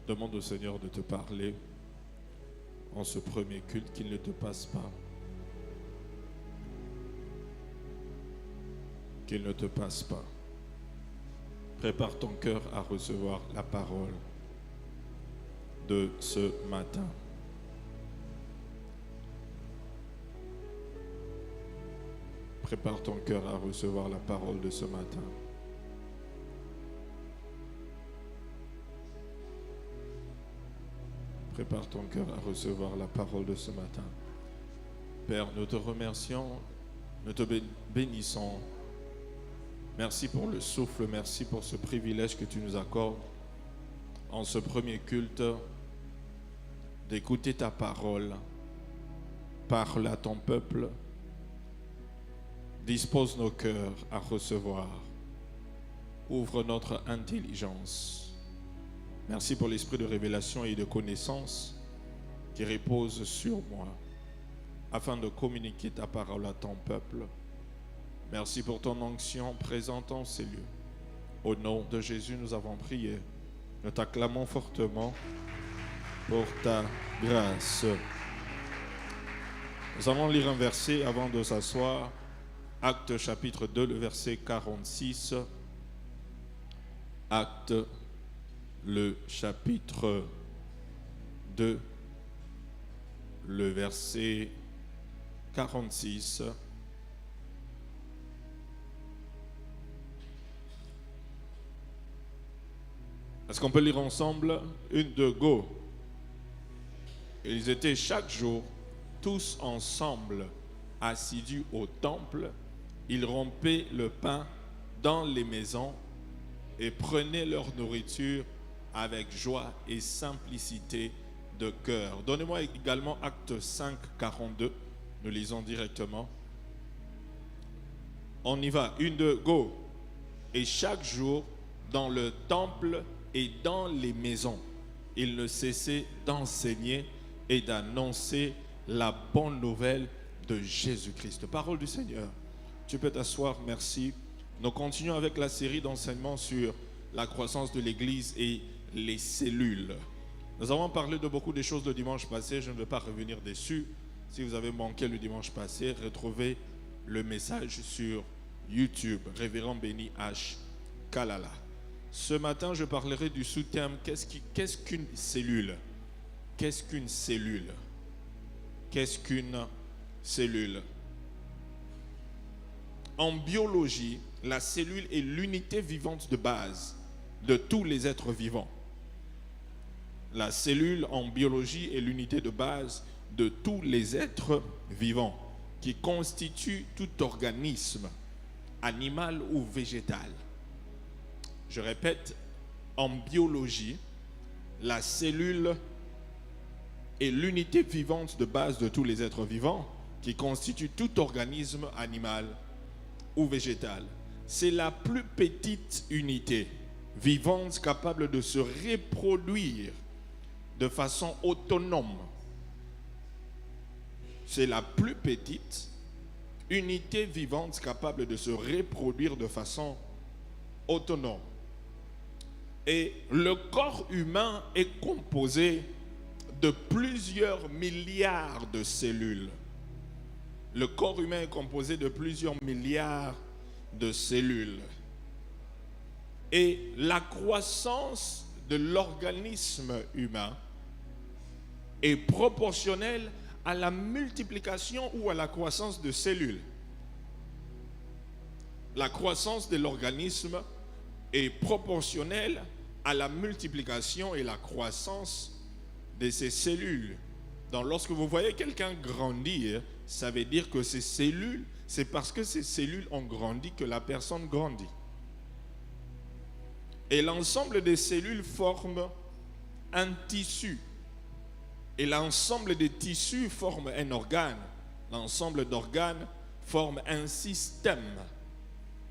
Demande au Seigneur de te parler en ce premier culte, qu'il ne te passe pas. Qu'il ne te passe pas. Prépare ton cœur à recevoir la parole de ce matin. Prépare ton cœur à recevoir la parole de ce matin. Prépare ton cœur à recevoir la parole de ce matin. Père, nous te remercions, nous te bénissons. Merci pour le souffle, merci pour ce privilège que tu nous accordes en ce premier culte d'écouter ta parole. Parle à ton peuple. Dispose nos cœurs à recevoir. Ouvre notre intelligence. Merci pour l'esprit de révélation et de connaissance qui repose sur moi afin de communiquer ta parole à ton peuple. Merci pour ton onction présente en ces lieux. Au nom de Jésus, nous avons prié. Nous t'acclamons fortement pour ta grâce. Nous allons lire un verset avant de s'asseoir. Actes chapitre 2, le verset 46. Actes le chapitre 2, le verset 46. Est-ce qu'on peut lire ensemble? Une, deux, go. Ils étaient chaque jour tous ensemble assidus au temple. Ils rompaient le pain dans les maisons et prenaient leur nourriture avec joie et simplicité de cœur. Donnez-moi également Acte 5, 42. Nous lisons directement. On y va. Une, deux, go. Et chaque jour, dans le temple et dans les maisons, il ne cessait d'enseigner et d'annoncer la bonne nouvelle de Jésus-Christ. Parole du Seigneur. Tu peux t'asseoir, merci. Nous continuons avec la série d'enseignements sur la croissance de l'Église et les cellules. Nous avons parlé de beaucoup de choses le dimanche passé, je ne vais pas revenir dessus. Si vous avez manqué le dimanche passé, retrouvez le message sur YouTube, Révérend Béni H. Kalala. Ce matin, je parlerai du sous-thème qu'est-ce qu'une cellule? Qu'est-ce qu'une cellule? Qu'est-ce qu'une cellule? En biologie, la cellule est l'unité vivante de base de tous les êtres vivants. La cellule en biologie est l'unité de base de tous les êtres vivants qui constituent tout organisme, animal ou végétal. Je répète, en biologie, la cellule est l'unité vivante de base de tous les êtres vivants qui constituent tout organisme animal ou végétal. C'est la plus petite unité vivante capable de se reproduire de façon autonome. C'est la plus petite unité vivante capable de se reproduire de façon autonome. Et le corps humain est composé de plusieurs milliards de cellules. Le corps humain est composé de plusieurs milliards de cellules. Et la croissance de l'organisme humain est proportionnelle à la multiplication ou à la croissance de cellules. La croissance de l'organisme est proportionnelle à la multiplication et la croissance de ces cellules. Donc, lorsque vous voyez quelqu'un grandir, ça veut dire que ces cellules, c'est parce que ces cellules ont grandi que la personne grandit. Et l'ensemble des cellules forme un tissu. Et l'ensemble des tissus forme un organe. L'ensemble d'organes forme un système.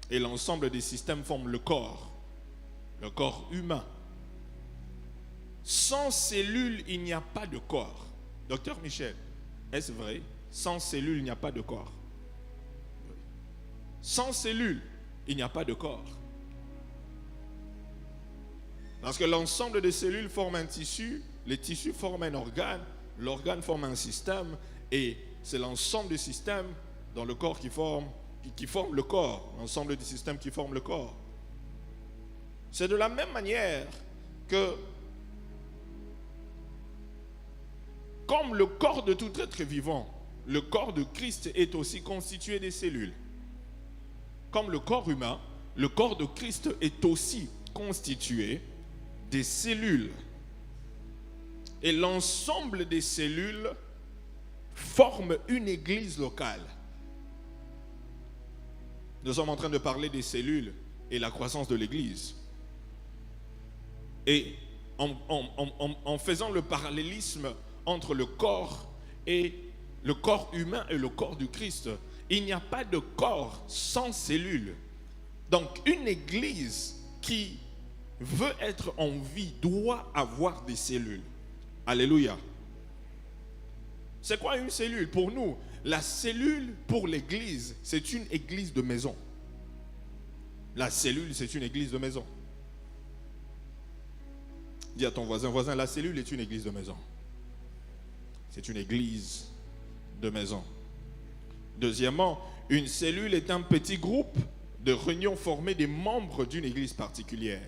Et l'ensemble des systèmes forme le corps humain. Sans cellules, il n'y a pas de corps. Docteur Michel, est-ce vrai? Sans cellules, il n'y a pas de corps. Sans cellules, il n'y a pas de corps. Parce que l'ensemble des cellules forment un tissu, les tissus forment un organe, l'organe forme un système, et c'est l'ensemble des systèmes dans le corps qui forme le corps, l'ensemble des systèmes qui forment le corps. C'est de la même manière que, comme le corps de tout être vivant, le corps de Christ est aussi constitué des cellules. Comme le corps humain, le corps de Christ est aussi constitué des cellules. Et l'ensemble des cellules forment une église locale. Nous sommes en train de parler des cellules et la croissance de l'église. Et en faisant le parallélisme entre le corps humain et le corps du Christ, il n'y a pas de corps sans cellules. Donc une église qui veut être en vie doit avoir des cellules. Alléluia. C'est quoi une cellule? Pour nous, la cellule pour l'église, c'est une église de maison. La cellule, c'est une église de maison. Dis à ton voisin, la cellule est une église de maison. C'est une église de maison. Deuxièmement, une cellule est un petit groupe de réunions formé des membres d'une église particulière.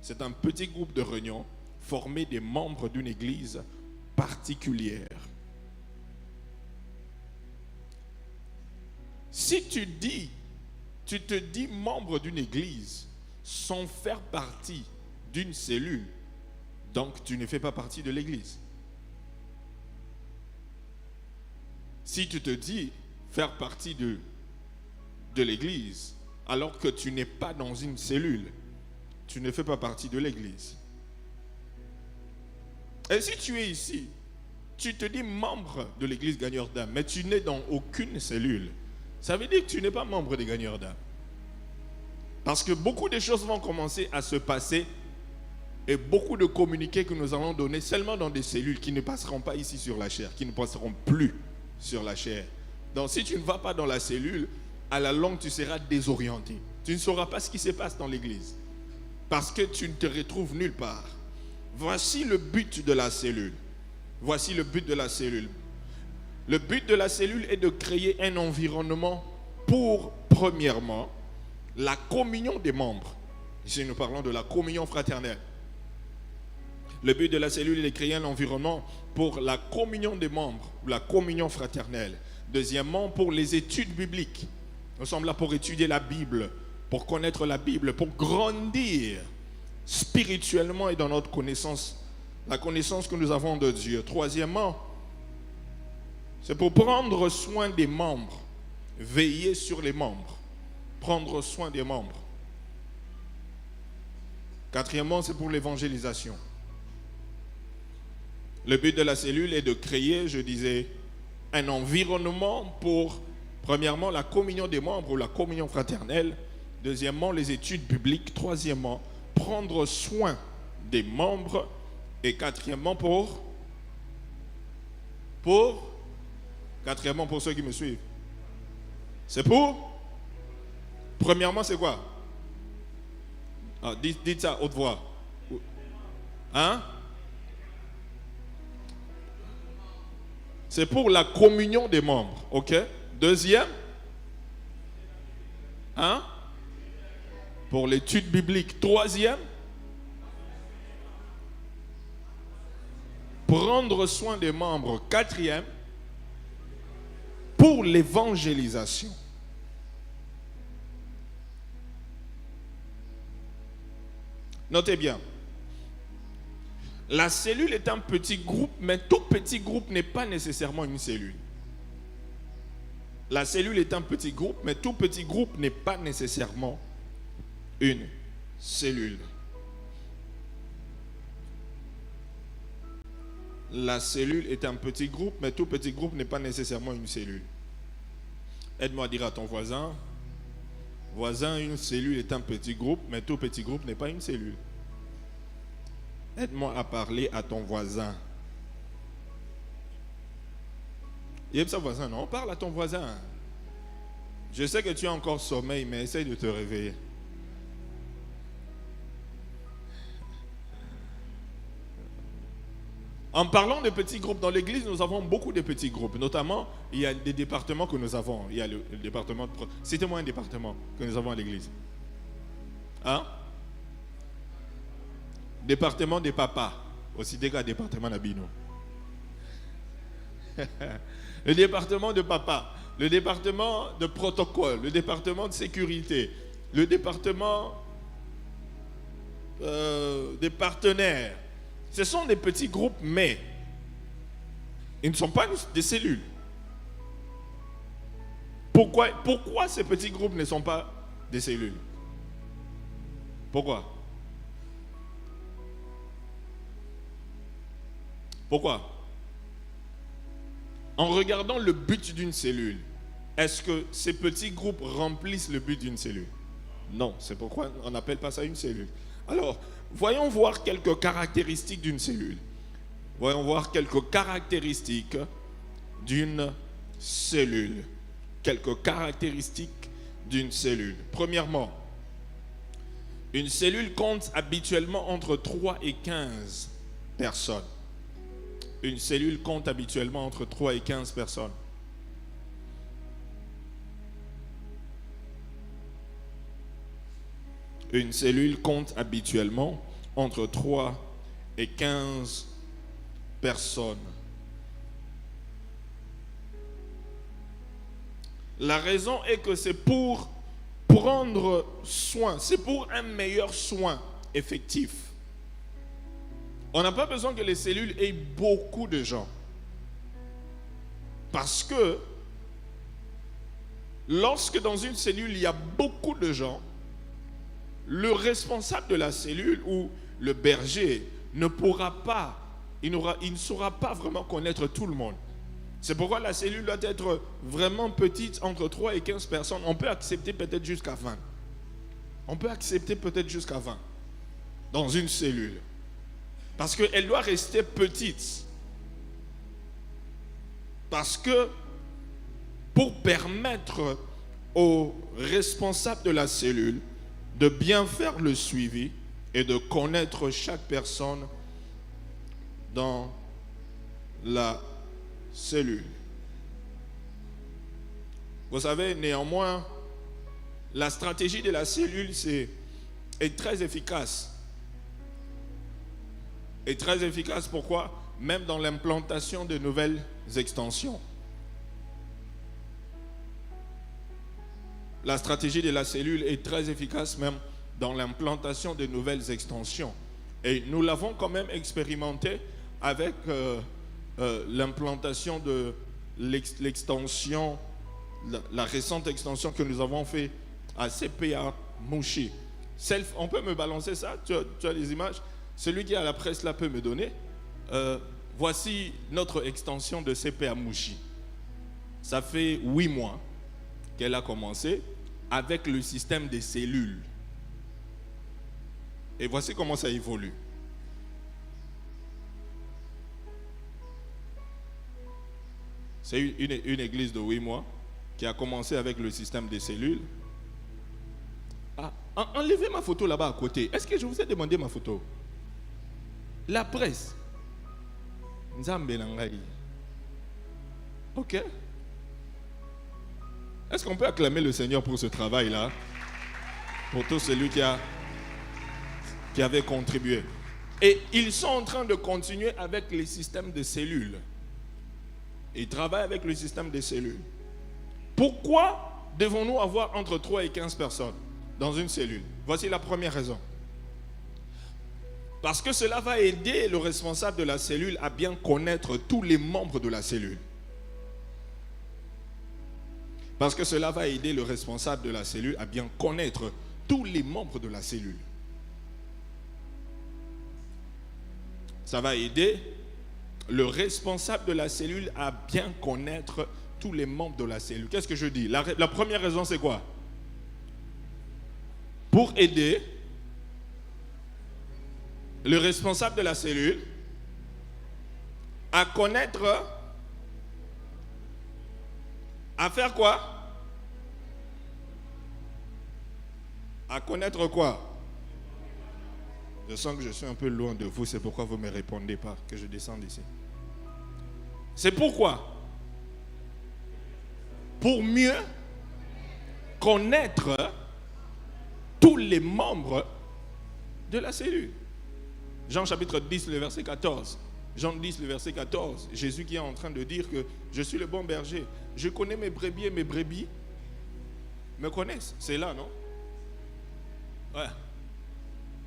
C'est un petit groupe de réunions formé des membres d'une église particulière. Si tu te dis membre d'une église sans faire partie d'une cellule, donc tu ne fais pas partie de l'église. Si tu te dis faire partie de l'église alors que tu n'es pas dans une cellule, tu ne fais pas partie de l'église. Et si tu es ici, tu te dis membre de l'église Gagneur d'âme, mais tu n'es dans aucune cellule, ça veut dire que tu n'es pas membre des Gagneurs d'âme. Parce que beaucoup de choses vont commencer à se passer et beaucoup de communiqués que nous allons donner seulement dans des cellules qui ne passeront pas ici sur la chair, qui ne passeront plus sur la chair. Donc si tu ne vas pas dans la cellule, à la longue tu seras désorienté. Tu ne sauras pas ce qui se passe dans l'église parce que tu ne te retrouves nulle part. Voici le but de la cellule. Voici le but de la cellule. Le but de la cellule est de créer un environnement pour, premièrement, la communion des membres. Ici, nous parlons de la communion fraternelle. Le but de la cellule est de créer un environnement pour la communion des membres, la communion fraternelle. Deuxièmement, pour les études bibliques. Nous sommes là pour étudier la Bible, pour connaître la Bible, pour grandir spirituellement et dans notre connaissance, la connaissance que nous avons de Dieu. Troisièmement, c'est pour prendre soin des membres, veiller sur les membres, prendre soin des membres. Quatrièmement, c'est pour l'évangélisation. Le but de la cellule est de créer, je disais, un environnement pour, premièrement, la communion des membres ou la communion fraternelle. Deuxièmement, les études bibliques. Troisièmement, prendre soin des membres. Et quatrièmement, quatrièmement, pour ceux qui me suivent. C'est pour? Premièrement, c'est quoi? Ah, dites ça à haute voix. Hein? C'est pour la communion des membres. Ok? Deuxième? Hein? Pour l'étude biblique. Troisième? Prendre soin des membres. Quatrième? Pour l'évangélisation. Notez bien. La cellule est un petit groupe, mais tout petit groupe n'est pas nécessairement une cellule. La cellule est un petit groupe, mais tout petit groupe n'est pas nécessairement une cellule. La cellule est un petit groupe, mais tout petit groupe n'est pas nécessairement une cellule. Aide-moi à dire à ton voisin, voisin, une cellule est un petit groupe, mais tout petit groupe n'est pas une cellule. Aide-moi à parler à ton voisin. Il aime ça, voisin, non? Parle à ton voisin. Je sais que tu as encore sommeil, mais essaye de te réveiller. En parlant de petits groupes, dans l'église, nous avons beaucoup de petits groupes. Notamment, il y a des départements que nous avons. Il y a le département de... Citez-moi un département que nous avons à l'église. Hein? Département des papas. Aussi des gars, département d'Abino. Le département de papa. Le département de protocole. Le département de sécurité. Le département des partenaires. Ce sont des petits groupes, mais ils ne sont pas des cellules. Pourquoi ces petits groupes ne sont pas des cellules? Pourquoi? Pourquoi? En regardant le but d'une cellule, est-ce que ces petits groupes remplissent le but d'une cellule? Non, c'est pourquoi on n'appelle pas ça une cellule. Alors, voyons voir quelques caractéristiques d'une cellule. Voyons voir quelques caractéristiques d'une cellule. Quelques caractéristiques d'une cellule. Premièrement, une cellule compte habituellement entre 3 et 15 personnes. Une cellule compte habituellement entre 3 et 15 personnes. Une cellule compte habituellement entre 3 et 15 personnes. La raison est que c'est pour prendre soin, c'est pour un meilleur soin effectif. On n'a pas besoin que les cellules aient beaucoup de gens. Parce que lorsque dans une cellule, il y a beaucoup de gens, le responsable de la cellule ou le berger ne pourra pas, il ne saura pas vraiment connaître tout le monde. C'est pourquoi la cellule doit être vraiment petite, entre 3 et 15 personnes. On peut accepter peut-être jusqu'à 20. On peut accepter peut-être jusqu'à 20 dans une cellule. Parce qu'elle doit rester petite. Parce que pour permettre aux responsables de la cellule de bien faire le suivi et de connaître chaque personne dans la cellule. Vous savez, néanmoins, la stratégie de la cellule est très efficace. Et très efficace, pourquoi? Même dans l'implantation de nouvelles extensions. La stratégie de la cellule est très efficace même dans l'implantation de nouvelles extensions. Et nous l'avons quand même expérimenté avec l'implantation de l'extension, la récente extension que nous avons fait à CPA Mouchi. On peut me balancer ça? Tu as les images? Celui qui a la presse là peut me donner. Voici notre extension de CPA Mouchi. Ça fait 8 mois qu'elle a commencé avec le système des cellules. Et voici comment ça évolue. C'est une église de 8 mois qui a commencé avec le système des cellules. Ah, enlevez ma photo là-bas à côté. Est-ce que je vous ai demandé ma photo? La presse. Nzambe Nangai. Ok. Est-ce qu'on peut acclamer le Seigneur pour ce travail-là? Pour tout celui qui avait contribué. Et ils sont en train de continuer avec les systèmes de cellules. Ils travaillent avec le système des cellules. Pourquoi devons-nous avoir entre 3 et 15 personnes dans une cellule? Voici la première raison. Parce que cela va aider le responsable de la cellule à bien connaître tous les membres de la cellule. Parce que cela va aider le responsable de la cellule à bien connaître tous les membres de la cellule. Ça va aider le responsable de la cellule à bien connaître tous les membres de la cellule. Qu'est-ce que je dis? La première raison, c'est quoi? Pour aider le responsable de la cellule à connaître, à faire quoi? À connaître quoi? Je sens que je suis un peu loin de vous, c'est pourquoi vous ne me répondez pas, que je descende ici. C'est pourquoi, pour mieux connaître tous les membres de la cellule. Jean chapitre 10, le verset 14. Jean 10, le verset 14. Jésus qui est en train de dire que je suis le bon berger. Je connais mes brebis et mes brebis me connaissent. C'est là, non? Ouais.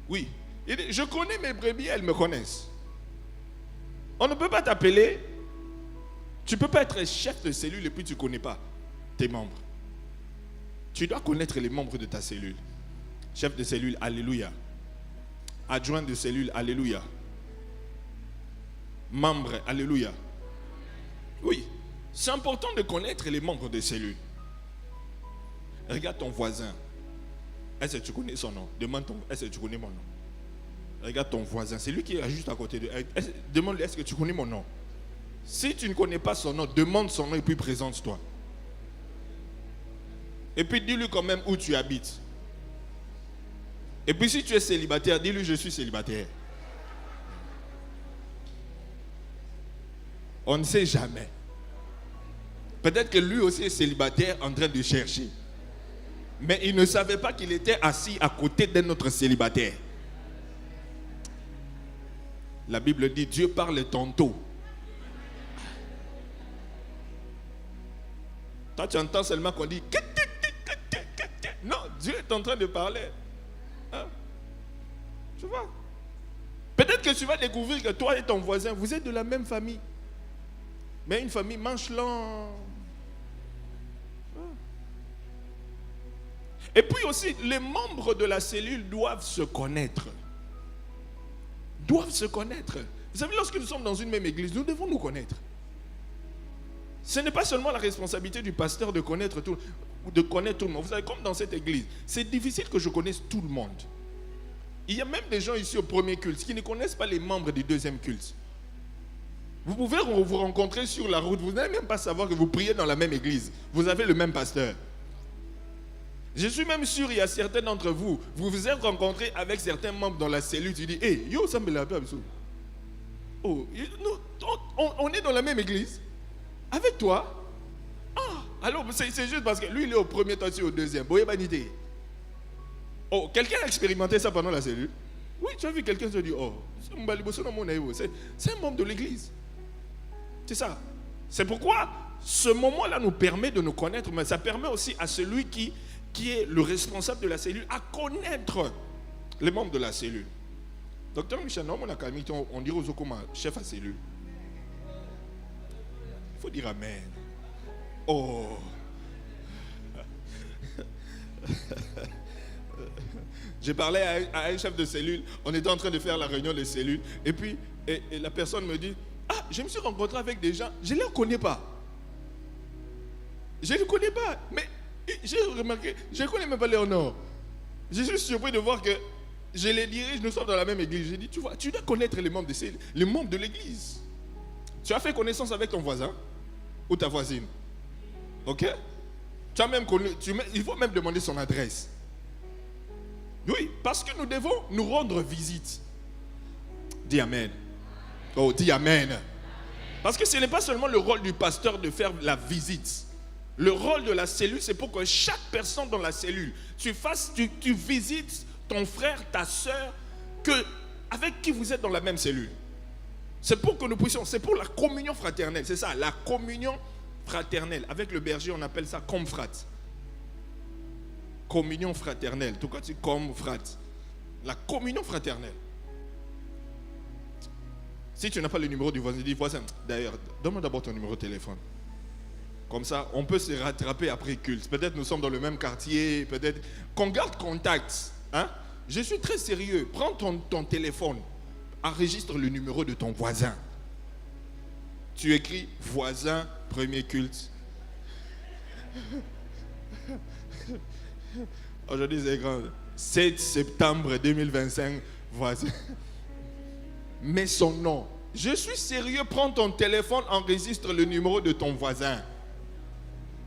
Oui. Il dit, je connais mes brebis, elles me connaissent. On ne peut pas t'appeler. Tu ne peux pas être chef de cellule et puis tu ne connais pas tes membres. Tu dois connaître les membres de ta cellule. Chef de cellule, alléluia. Adjoint de cellule, alléluia. Membre, alléluia. Oui, c'est important de connaître les membres de cellule. Regarde ton voisin. Est-ce que tu connais son nom? Demande-toi, est-ce que tu connais mon nom? Regarde ton voisin, c'est lui qui est juste à côté de. Demande-lui, est-ce que tu connais mon nom? Si tu ne connais pas son nom, demande son nom et puis présente-toi. Et puis dis-lui quand même où tu habites. Et puis si tu es célibataire, dis-lui je suis célibataire. On ne sait jamais. Peut-être que lui aussi est célibataire en train de chercher. Mais il ne savait pas qu'il était assis à côté d'un autre célibataire. La Bible dit Dieu parle tantôt. Toi tu entends seulement qu'on dit non, Dieu est en train de parler. Hein? Tu vois? Peut-être que tu vas découvrir que toi et ton voisin, vous êtes de la même famille. Mais une famille manche lent. Et puis aussi, les membres de la cellule doivent se connaître. Doivent se connaître. Vous savez, lorsque nous sommes dans une même église, nous devons nous connaître. Ce n'est pas seulement la responsabilité du pasteur de connaître tout le monde. Vous savez, comme dans cette église, c'est difficile que je connaisse tout le monde. Il y a même des gens ici au premier culte qui ne connaissent pas les membres du deuxième culte. Vous pouvez vous rencontrer sur la route, vous n'allez même pas savoir que vous priez dans la même église. Vous avez le même pasteur. Je suis même sûr, il y a certains d'entre vous, vous vous êtes rencontrés avec certains membres dans la cellule, tu dis, hey, yo, ça me l'a pas. Oh, on est dans la même église. Avec toi. Ah, alors c'est juste parce que lui, il est au premier, toi, tu es au deuxième. Boye vanité. Oh, quelqu'un a expérimenté ça pendant la cellule? Oui, tu as vu quelqu'un se dire, oh, c'est un membre de l'église. C'est ça. C'est pourquoi ce moment-là nous permet de nous connaître, mais ça permet aussi à celui qui est le responsable de la cellule à connaître les membres de la cellule. Docteur Michel, on dirait aux comme chef à cellule. Il faut dire amen. Oh. J'ai parlé à un chef de cellule, on était en train de faire la réunion des cellules, et puis et la personne me dit, ah, je me suis rencontré avec des gens, je ne les connais pas. Je ne les connais pas, mais j'ai remarqué, je ne connais même pas leur nom. Je suis surpris de voir que je les dirige, nous sommes dans la même église. J'ai dit, tu vois, tu dois connaître les membres de l'église. Tu as fait connaissance avec ton voisin ou ta voisine. Ok? Tu as même connu, il faut même demander son adresse. Oui, parce que nous devons nous rendre visite. Dis amen. Oh, dis amen. Parce que ce n'est pas seulement le rôle du pasteur de faire la visite. Le rôle de la cellule, c'est pour que chaque personne dans la cellule, tu visites ton frère, ta soeur, avec qui vous êtes dans la même cellule. C'est pour que nous puissions, c'est pour la communion fraternelle, c'est ça, la communion fraternelle. Avec le berger, on appelle ça confrat. Communion fraternelle. Tout quoi tu confrat? La communion fraternelle. Si tu n'as pas le numéro du voisin, dis voisin, d'ailleurs, donne-moi d'abord ton numéro de téléphone. Comme ça, on peut se rattraper après culte. Peut-être nous sommes dans le même quartier, peut-être qu'on garde contact. Hein? Je suis très sérieux. Prends ton téléphone, enregistre le numéro de ton voisin. Tu écris voisin, premier culte. Aujourd'hui, c'est grand. 7 septembre 2025, voisin. Mets son nom. Je suis sérieux, prends ton téléphone, enregistre le numéro de ton voisin.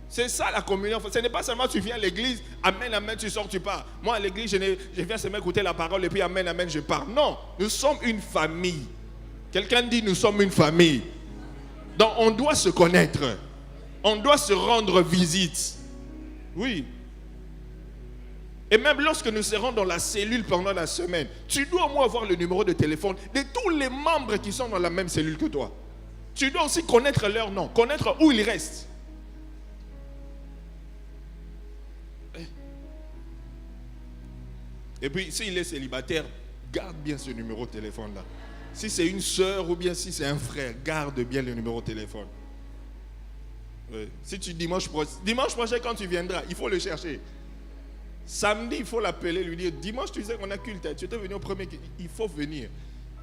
C'est ça la communion. Ce n'est pas seulement tu viens à l'église, amen, amen, tu sors, tu pars. Moi à l'église, je viens seulement écouter la parole et puis amen, amen, je pars. Non, nous sommes une famille. Quelqu'un dit nous sommes une famille. Donc on doit se connaître. On doit se rendre visite. Oui. Et même lorsque nous serons dans la cellule pendant la semaine, tu dois au moins avoir le numéro de téléphone de tous les membres qui sont dans la même cellule que toi. Tu dois aussi connaître leur nom, connaître où ils restent. Et puis, s'il est célibataire, garde bien ce numéro de téléphone-là. Si c'est une soeur ou bien si c'est un frère, garde bien le numéro de téléphone. Oui. Si tu dimanche prochain, quand tu viendras, il faut le chercher. Samedi, il faut l'appeler, lui dire, dimanche, tu sais qu'on a culte, tu étais venu au premier culte, il faut venir.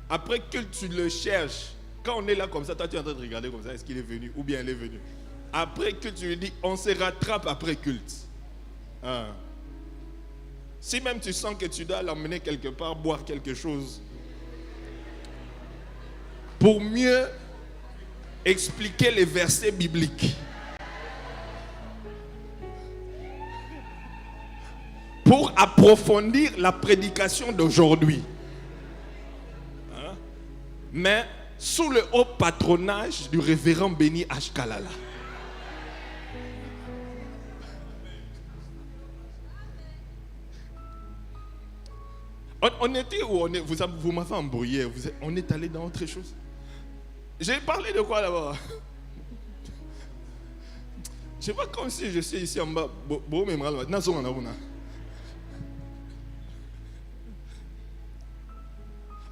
Après culte, tu le cherches. Quand on est là comme ça, toi tu es en train de regarder comme ça, est-ce qu'il est venu ou bien elle est venue. Après culte, tu lui dis, on se rattrape après culte. Hein. Si même tu sens que tu dois l'emmener quelque part, boire quelque chose, pour mieux expliquer les versets bibliques. Pour approfondir la prédication d'aujourd'hui. Hein? Mais sous le haut patronage du révérend Béni H. Kalala. On était où on est, vous m'avez embrouillé. On est allé dans autre chose. J'ai parlé de quoi d'abord? Je sais pas comme si je suis ici en bas.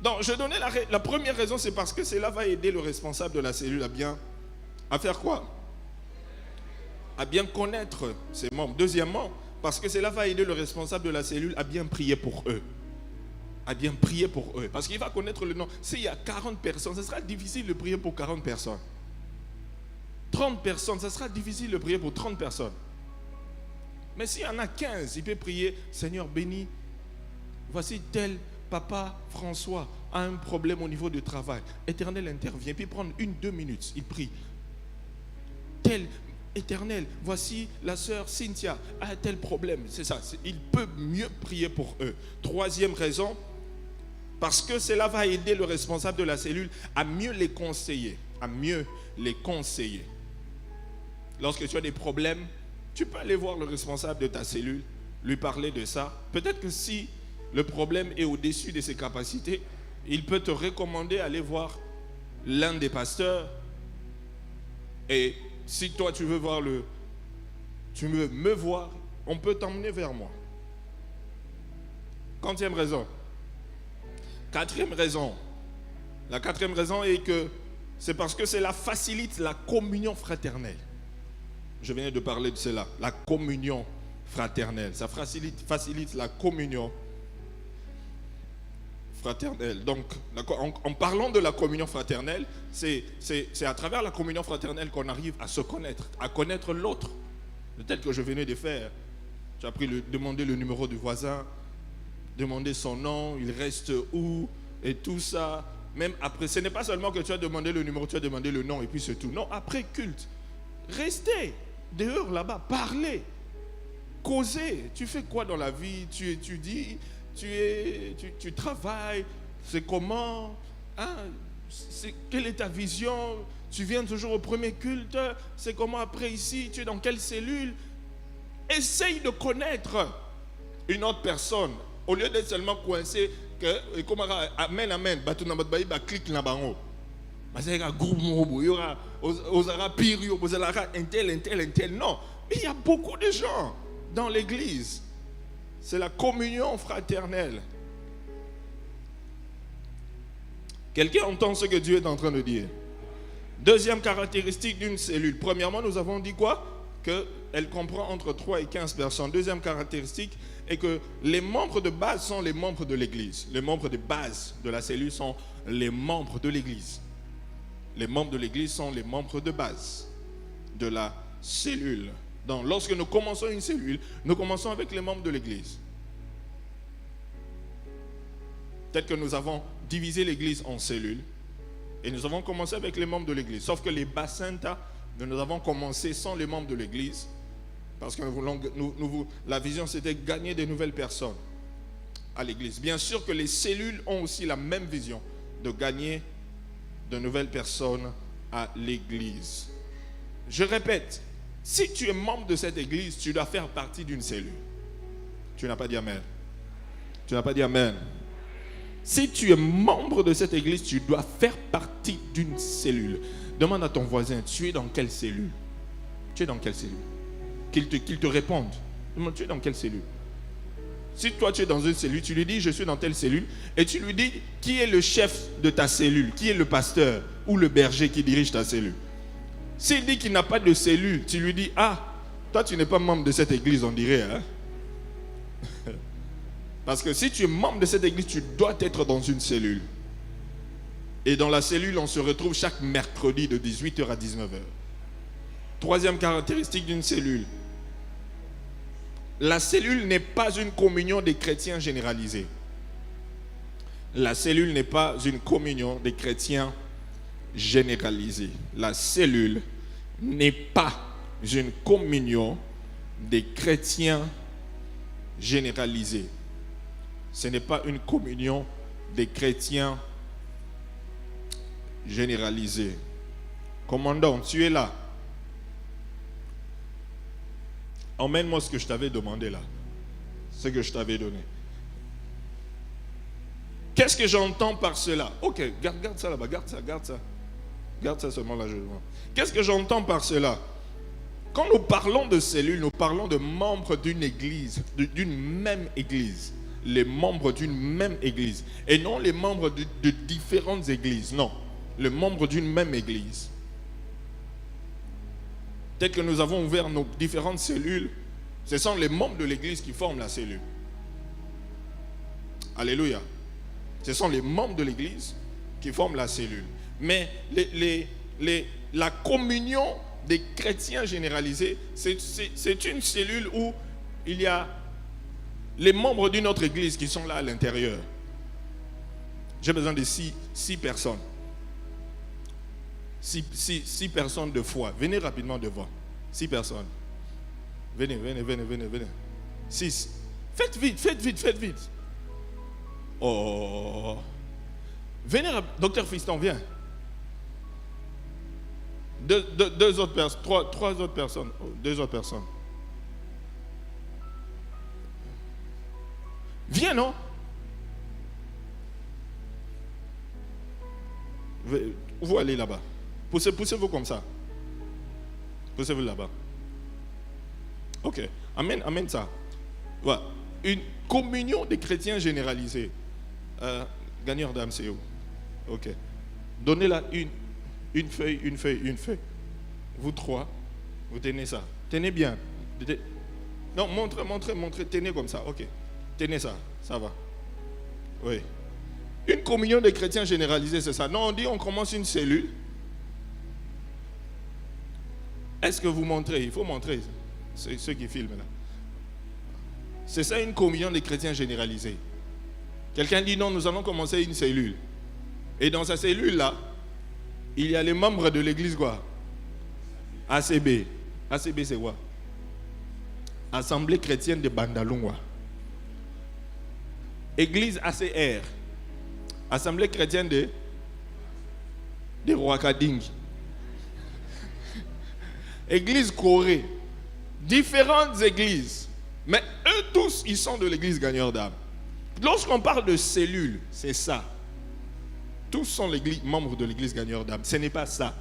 Donc, je donnais la première raison, c'est parce que cela va aider le responsable de la cellule à faire quoi? À bien connaître ses membres. Deuxièmement, parce que cela va aider le responsable de la cellule à bien prier pour eux. À bien prier pour eux. Parce qu'il va connaître le nom. S'il y a 40 personnes, ce sera difficile de prier pour 40 personnes. 30 personnes, ce sera difficile de prier pour 30 personnes. Mais s'il y en a 15, il peut prier, Seigneur béni, voici tel papa François a un problème au niveau du travail. Éternel intervient, puis prendre 1-2 minutes, il prie. Tel Éternel, voici la sœur Cynthia a un tel problème. C'est ça, il peut mieux prier pour eux. Troisième raison, parce que cela va aider le responsable de la cellule à mieux les conseiller. À mieux les conseiller. Lorsque tu as des problèmes, tu peux aller voir le responsable de ta cellule, lui parler de ça. Peut-être que si le problème est au-dessus de ses capacités, il peut te recommander d'aller voir l'un des pasteurs. Et si toi tu veux me voir, on peut t'emmener vers moi. Quatrième raison. La quatrième raison est que c'est parce que cela facilite la communion fraternelle. Je venais de parler de cela, la communion fraternelle. Ça facilite la communion fraternelle. Donc, en parlant de la communion fraternelle, c'est à travers la communion fraternelle qu'on arrive à se connaître, à connaître l'autre. Tel que je venais de faire. Tu as demandé le numéro du voisin, demander son nom, il reste où, et tout ça. Même après, ce n'est pas seulement que tu as demandé le numéro, tu as demandé le nom et puis c'est tout. Non, après culte, restez dehors là-bas, parlez, causez. Tu fais quoi dans la vie? Tu étudies, tu travailles, c'est comment? Hein? Quelle est ta vision? Tu viens toujours au premier culte, c'est comment après ici? Tu es dans quelle cellule? Essaye de connaître une autre personne au lieu d'être seulement coincé. Amen, amen. Clique là-bas. Il y aura groupe, il y aura pire, il y aura un tel. Non, il y a beaucoup de gens dans l'église. C'est la communion fraternelle. Quelqu'un entend ce que Dieu est en train de dire? Deuxième caractéristique d'une cellule. Premièrement, nous avons dit quoi? Qu'elle comprend entre 3 et 15 personnes. Deuxième caractéristique est que les membres de base sont les membres de l'église. Les membres de base de la cellule sont les membres de l'église. Les membres de l'église sont les membres de base de la cellule. Donc, lorsque nous commençons une cellule, nous commençons avec les membres de l'église. Peut-être que nous avons divisé l'église en cellules et nous avons commencé avec les membres de l'église. Sauf que les bassins, nous avons commencé sans les membres de l'église Parce que la vision, c'était gagner de nouvelles personnes à l'église. Bien sûr que les cellules ont aussi la même vision, de gagner de nouvelles personnes à l'église. Je répète, si tu es membre de cette église, tu dois faire partie d'une cellule. Tu n'as pas dit amen. Tu n'as pas dit amen. Si tu es membre de cette église, tu dois faire partie d'une cellule. Demande à ton voisin, tu es dans quelle cellule? Tu es dans quelle cellule? Qu'il te réponde. Demande, tu es dans quelle cellule? Si toi tu es dans une cellule, tu lui dis je suis dans telle cellule et tu lui dis qui est le chef de ta cellule, qui est le pasteur ou le berger qui dirige ta cellule. S'il dit qu'il n'a pas de cellule, tu lui dis ah, toi tu n'es pas membre de cette église, on dirait. Hein? Parce que si tu es membre de cette église, tu dois être dans une cellule. Et dans la cellule, on se retrouve chaque mercredi de 18h à 19h. Troisième caractéristique d'une cellule. La cellule n'est pas une communion des chrétiens généralisés. La cellule n'est pas une communion des chrétiens généralisés. La cellule n'est pas une communion des chrétiens généralisés. Ce n'est pas une communion des chrétiens généralisés. Commandant, tu es là. Emmène-moi ce que je t'avais demandé là. Ce que je t'avais donné. Qu'est-ce que j'entends par cela? Ok, garde ça là-bas, garde ça. Garde ça seulement là, je vois. Qu'est-ce que j'entends par cela? Quand nous parlons de cellules, nous parlons de membres d'une église, d'une même église. Les membres d'une même église. Et non les membres de différentes églises. Non, les membres d'une même église. Dès que nous avons ouvert nos différentes cellules, ce sont les membres de l'église qui forment la cellule. Alléluia. Ce sont les membres de l'église qui forment la cellule. Mais la communion des chrétiens généralisés, c'est une cellule où il y a les membres d'une autre église qui sont là à l'intérieur. J'ai besoin de six personnes. Six personnes de foi. Venez rapidement devant. 6 personnes. Venez. 6. Faites vite. Oh. Venez, docteur Fiston, viens. Deux autres personnes. Trois autres personnes. 2 autres personnes. Viens, non? Vous allez là-bas. Poussez-vous comme ça. Poussez-vous là-bas. Ok. Amène ça. Voilà. Une communion des chrétiens généralisés. Gagneur d'âme, c'est où? Ok. Donnez-la une feuille. Vous 3, vous tenez ça. Tenez bien. Non, montrez. Tenez comme ça. Ok. Tenez ça. Ça va. Oui. Une communion des chrétiens généralisés, c'est ça. Non, on dit on commence une cellule. Est-ce que vous montrez? Il faut montrer. C'est ceux qui filment là. C'est ça une communion des chrétiens généralisés. Quelqu'un dit non, nous allons commencer une cellule. Et dans sa cellule là, il y a les membres de l'église quoi? ACB. ACB c'est quoi? Assemblée chrétienne de Bandalungwa. Église ACR. Assemblée chrétienne de Rwakading. Église Corée. Différentes églises. Mais eux tous, ils sont de l'église gagneur d'âme. Lorsqu'on parle de cellules, c'est ça. Tous sont membres de l'église gagneur d'âme. Ce n'est pas ça.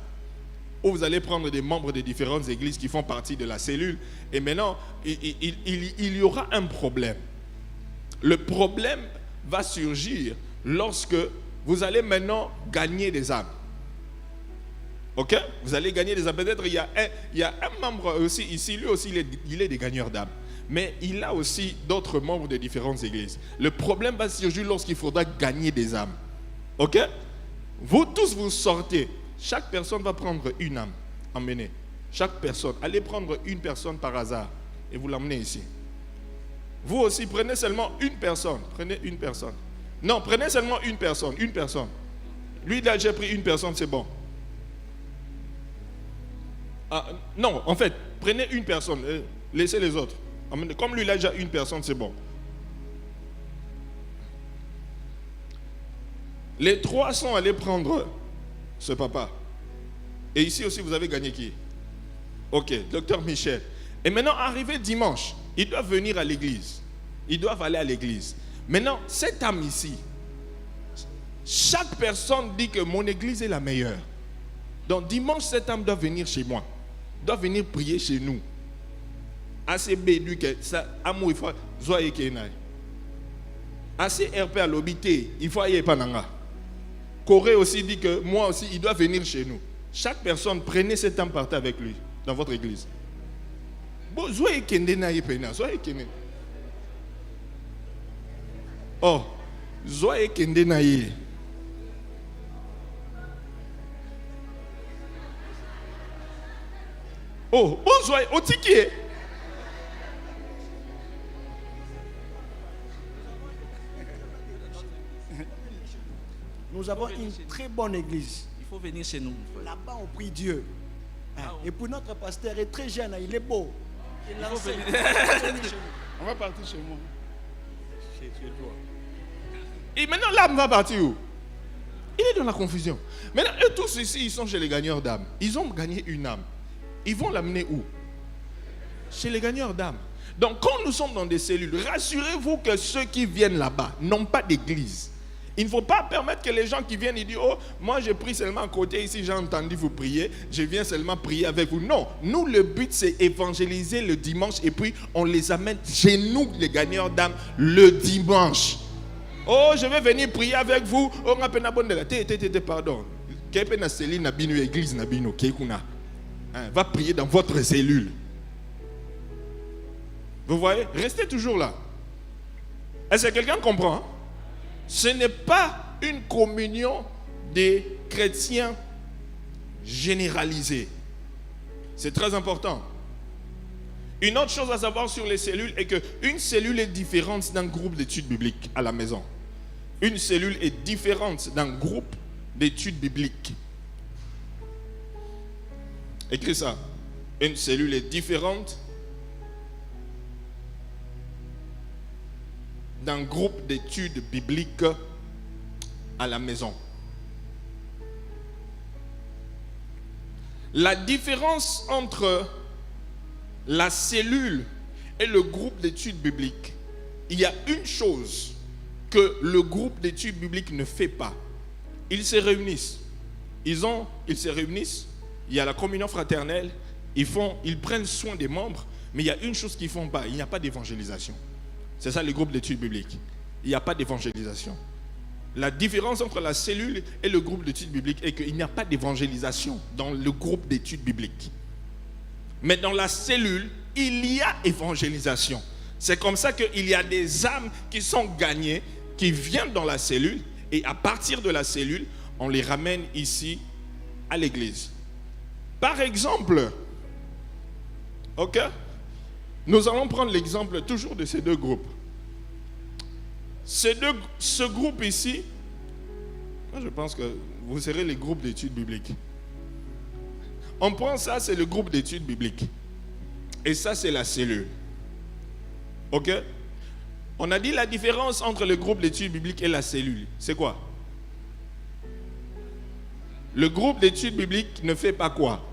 Où vous allez prendre des membres de différentes églises qui font partie de la cellule. Et maintenant, il y aura un problème. Le problème va surgir lorsque vous allez maintenant gagner des âmes. Ok? Vous allez gagner des âmes. Peut-être il y a un membre aussi ici, lui aussi il est des gagneurs d'âmes. Mais il a aussi d'autres membres de différentes églises. Le problème va surgir lorsqu'il faudra gagner des âmes. Ok? Vous tous vous sortez. Chaque personne va prendre une âme. Emmenez. Chaque personne. Allez prendre une personne par hasard. Et vous l'emmenez ici. Vous aussi, prenez seulement une personne. Prenez une personne. Non, prenez seulement une personne. Une personne. Lui, là, j'ai pris une personne, c'est bon. Non, en fait, prenez une personne. Laissez les autres. Comme lui, il a déjà une personne, c'est bon. Les 3 sont allés prendre ce papa. Et ici aussi, vous avez gagné qui? Ok, docteur Michel. Et maintenant, arrivé dimanche, ils doivent venir à l'église. Ils doivent aller à l'église. Maintenant, cette âme ici, chaque personne dit que mon église est la meilleure. Donc dimanche, cette âme doit venir chez moi. Doit venir prier chez nous. Assez bédu que ça, amour, il faut zoyer kenai. Assez RP à l'obité, il faut aller pananga. Corée aussi dit que moi aussi, il doit venir chez nous. Chaque personne, prenez cette âme, partez avec lui dans votre église. Bon, zoyer kende na yepena, zoyer kende. Oh, zoyer kende na ye. Oh, bonjour, au ticket. Nous avons une très bonne église. Il faut venir chez nous. Là-bas, on prie Dieu. Et puis notre pasteur est très jeune, il est beau. Il enseigne. On va partir chez moi. Chez toi. Et maintenant, l'âme va partir où? Il est dans la confusion. Maintenant, eux tous ici, ils sont chez les gagneurs d'âme. Ils ont gagné une âme. Ils vont l'amener où? Chez les gagneurs d'âme. Donc, quand nous sommes dans des cellules, rassurez-vous que ceux qui viennent là-bas n'ont pas d'église. Il ne faut pas permettre que les gens qui viennent et disent, oh, moi j'ai pris seulement à côté ici, j'ai entendu vous prier, je viens seulement prier avec vous. Non, nous le but c'est évangéliser le dimanche et puis on les amène chez nous, les gagneurs d'âme, le dimanche. Oh, je vais venir prier avec vous. Oh, on a peine de la pardon. Église Nabino, va prier dans votre cellule. Vous voyez, restez toujours là. Est-ce que quelqu'un comprend? Hein? Ce n'est pas une communion des chrétiens généralisée. C'est très important. Une autre chose à savoir sur les cellules est qu'une cellule est différente d'un groupe d'études bibliques à la maison. Une cellule est différente d'un groupe d'études bibliques. Écris ça. Une cellule est différente d'un groupe d'études bibliques à la maison. La différence entre la cellule et le groupe d'études bibliques, il y a une chose que le groupe d'études bibliques ne fait pas. Ils se réunissent. Ils se réunissent, il y a la communion fraternelle, ils prennent soin des membres, mais il y a une chose qu'ils ne font pas, il n'y a pas d'évangélisation. C'est ça le groupe d'études bibliques. Il n'y a pas d'évangélisation. La différence entre la cellule et le groupe d'études bibliques est qu'il n'y a pas d'évangélisation dans le groupe d'études bibliques. Mais dans la cellule, il y a évangélisation. C'est comme ça qu'il y a des âmes qui sont gagnées, qui viennent dans la cellule, et à partir de la cellule, on les ramène ici à l'église. Par exemple, ok? Nous allons prendre l'exemple toujours de ces deux groupes. Ce groupe ici, je pense que vous serez les groupes d'études bibliques. On prend ça, c'est le groupe d'études bibliques. Et ça, c'est la cellule. Ok? On a dit la différence entre le groupe d'études bibliques et la cellule. C'est quoi? Le groupe d'études bibliques ne fait pas quoi?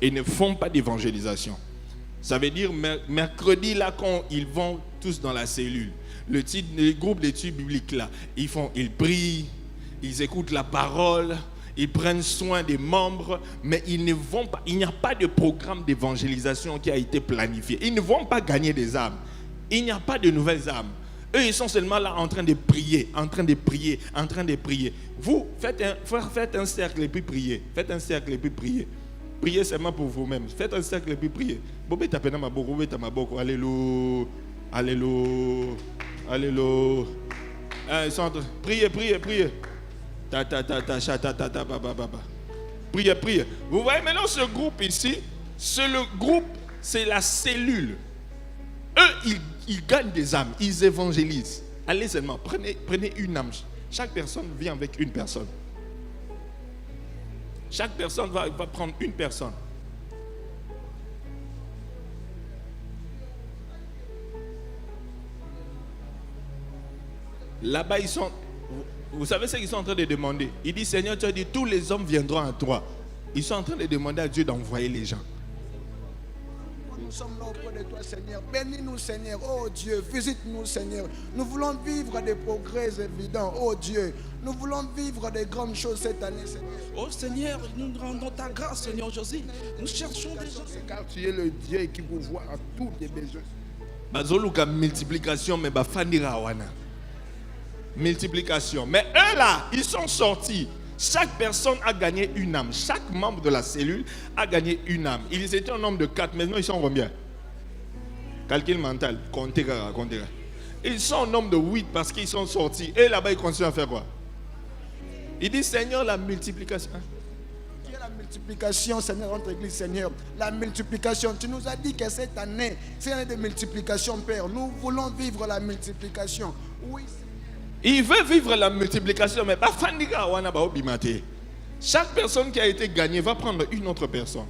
Ils ne font pas d'évangélisation. Ça veut dire mercredi, là, quand ils vont tous dans la cellule, le groupe d'études bibliques, là, ils prient, ils écoutent la parole, ils prennent soin des membres, mais ils ne vont pas, il n'y a pas de programme d'évangélisation qui a été planifié. Ils ne vont pas gagner des âmes. Il n'y a pas de nouvelles âmes. Eux, ils sont seulement là en train de prier, en train de prier, en train de prier. Vous, faites un cercle et puis priez. Faites un cercle et puis priez. Priez seulement pour vous-même. Faites un cercle et puis priez. Alléluia. Alléluia. Alléluia. Priez, priez, priez. Priez, priez. Vous voyez maintenant ce groupe ici, c'est la cellule. Eux, ils gagnent des âmes, ils évangélisent. Allez seulement, prenez une âme. Chaque personne vient avec une personne. Chaque personne va prendre une personne. Là-bas, ils sont... Vous savez ce qu'ils sont en train de demander? Il dit, Seigneur, tu as dit, tous les hommes viendront à toi. Ils sont en train de demander à Dieu d'envoyer les gens. Nous sommes là auprès de toi, Seigneur. Bénis-nous, Seigneur. Oh Dieu, visite-nous, Seigneur. Nous voulons vivre des progrès évidents. Oh Dieu, nous voulons vivre des grandes choses cette année, Seigneur. Oh Seigneur, nous rendons ta grâce, Seigneur Jésus. Nous cherchons des gens. Car tu es le Dieu qui vous voit à tous les besoins. Bazoluka multiplication, mais bafandira wana. Multiplication. Mais eux là, ils sont sortis. Chaque personne a gagné une âme. Chaque membre de la cellule a gagné une âme. Ils étaient un nombre de 4. Maintenant, ils sont combien? Calcul mental. Comptez. Ils sont un nombre de 8 parce qu'ils sont sortis. Et là-bas, ils continuent à faire quoi? Ils disent, Seigneur, la multiplication. Tu es la multiplication, Seigneur, entre églises, Seigneur. La multiplication. Tu nous as dit que cette année, c'est une année de multiplication, Père. Nous voulons vivre la multiplication. Oui, Il veut vivre la multiplication, mais pas fandika wana ba obimate. Chaque personne qui a été gagnée va prendre une autre personne.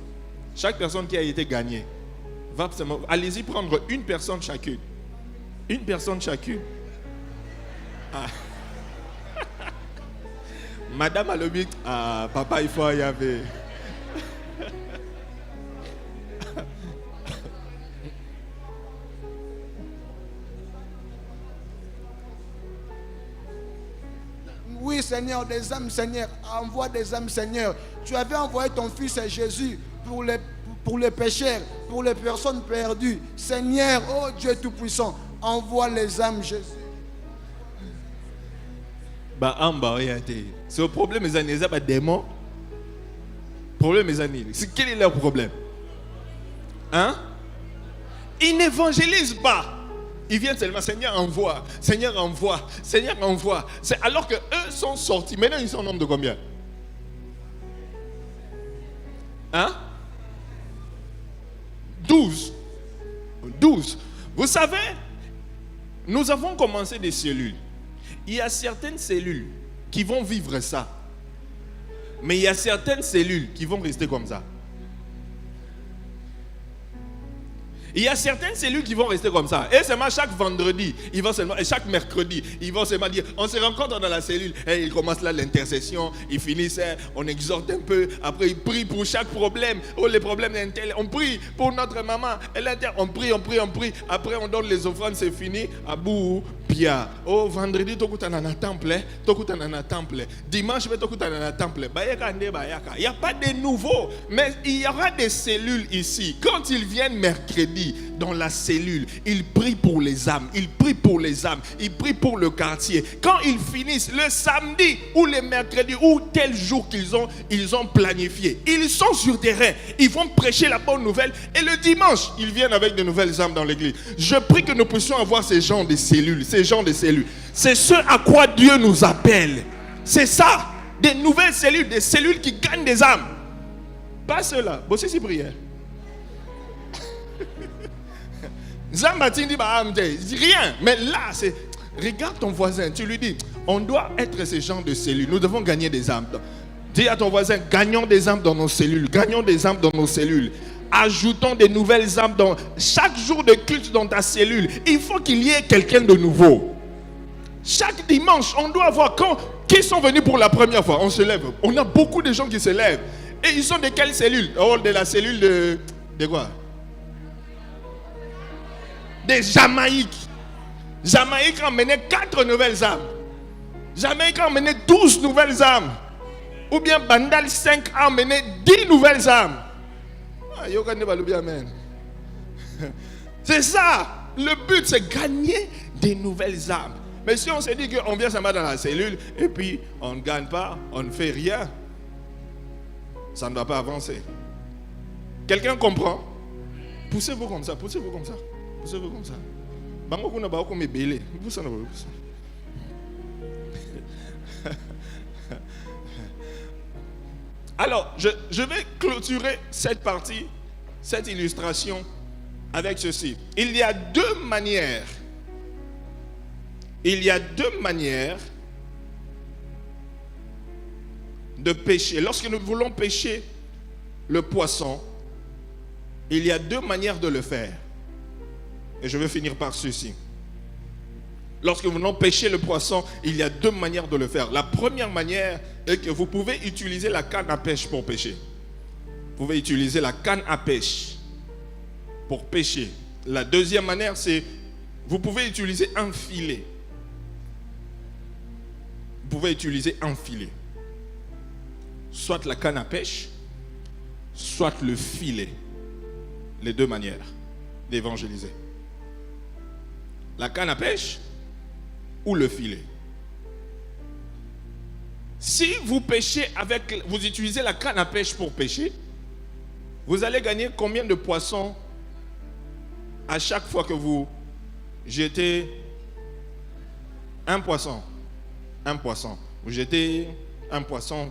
Chaque personne qui a été gagnée va... Allez-y prendre une personne chacune. Une personne chacune. Ah. Madame a le but. Ah, papa, il faut y aller. Oui, Seigneur, des âmes, Seigneur. Envoie des âmes, Seigneur. Tu avais envoyé ton fils Jésus pour les pécheurs, pour les personnes perdues. Seigneur, oh Dieu Tout-Puissant, envoie les âmes, Jésus. Bah, c'est le problème, mes amis, c'est pas démon. Problème, mes amis. Quel est leur problème? Hein? Ils n'évangélisent pas. Ils viennent seulement, Seigneur envoie, Seigneur envoie, Seigneur envoie. C'est alors que eux sont sortis. Maintenant, ils sont au nombre de combien? Hein? 12. 12. Vous savez, nous avons commencé des cellules. Il y a certaines cellules qui vont vivre ça. Mais il y a certaines cellules qui vont rester comme ça. Il y a certaines cellules qui vont rester comme ça. Et seulement chaque vendredi, ils vont seulement, et chaque mercredi, ils vont seulement dire, on se rencontre dans la cellule. Et ils commencent là l'intercession, ils finissent, on exhorte un peu. Après, ils prient pour chaque problème. Oh, les problèmes d'intellect. On prie pour notre maman. On prie. Après, on donne les offrandes, c'est fini. Abou, Pia. Oh, vendredi, tokutanana temple. Temple. Dimanche, tokutanana temple. Il n'y a pas de nouveau. Mais il y aura des cellules ici. Quand ils viennent mercredi, dans la cellule, ils prient pour les âmes, ils prient pour le quartier. Quand ils finissent le samedi ou le mercredi ou tel jour qu'ils ont planifié, ils sont sur terrain, ils vont prêcher la bonne nouvelle et le dimanche, ils viennent avec de nouvelles âmes dans l'église. Je prie que nous puissions avoir ces gens de cellules, C'est ce à quoi Dieu nous appelle. C'est ça, des nouvelles cellules, des cellules qui gagnent des âmes. Pas cela, bosser si prière. Rien, mais là, c'est... Regarde ton voisin, tu lui dis, on doit être ce genre de cellules. Nous devons gagner des âmes. Dis à ton voisin, gagnons des âmes dans nos cellules. Ajoutons des nouvelles âmes dans chaque jour de culte dans ta cellule. Il faut qu'il y ait quelqu'un de nouveau. Chaque dimanche, on doit voir qui sont venus pour la première fois. On se lève. On a beaucoup de gens qui se lèvent. Et ils sont de quelle cellule? Oh, de la cellule de quoi? Des Jamaïques. Jamaïque a emmené 4 nouvelles âmes. Jamaïque a emmené 12 nouvelles âmes. Ou bien Bandal 5 a emmené 10 nouvelles âmes. C'est ça. Le but, c'est gagner des nouvelles âmes. Mais si on se dit qu'on vient seulement dans la cellule et puis on ne gagne pas, on ne fait rien, ça ne va pas avancer. Quelqu'un comprend? Poussez-vous comme ça. Alors, je vais clôturer cette partie, cette illustration avec ceci. Il y a deux manières de pêcher. Lorsque nous voulons pêcher le poisson, il y a deux manières de le faire. Et je vais finir par ceci. Lorsque vous pêchez le poisson, il y a 2 manières de le faire. La première manière est que vous pouvez utiliser la canne à pêche pour pêcher. Vous pouvez utiliser la canne à pêche pour pêcher. La deuxième manière, c'est vous pouvez utiliser un filet. Vous pouvez utiliser un filet. Soit la canne à pêche, soit le filet. Les 2 manières d'évangéliser. La canne à pêche ou le filet. Si vous pêchez vous utilisez la canne à pêche pour pêcher, vous allez gagner combien de poissons à chaque fois que vous jetez un poisson? Un poisson. Vous jetez un poisson,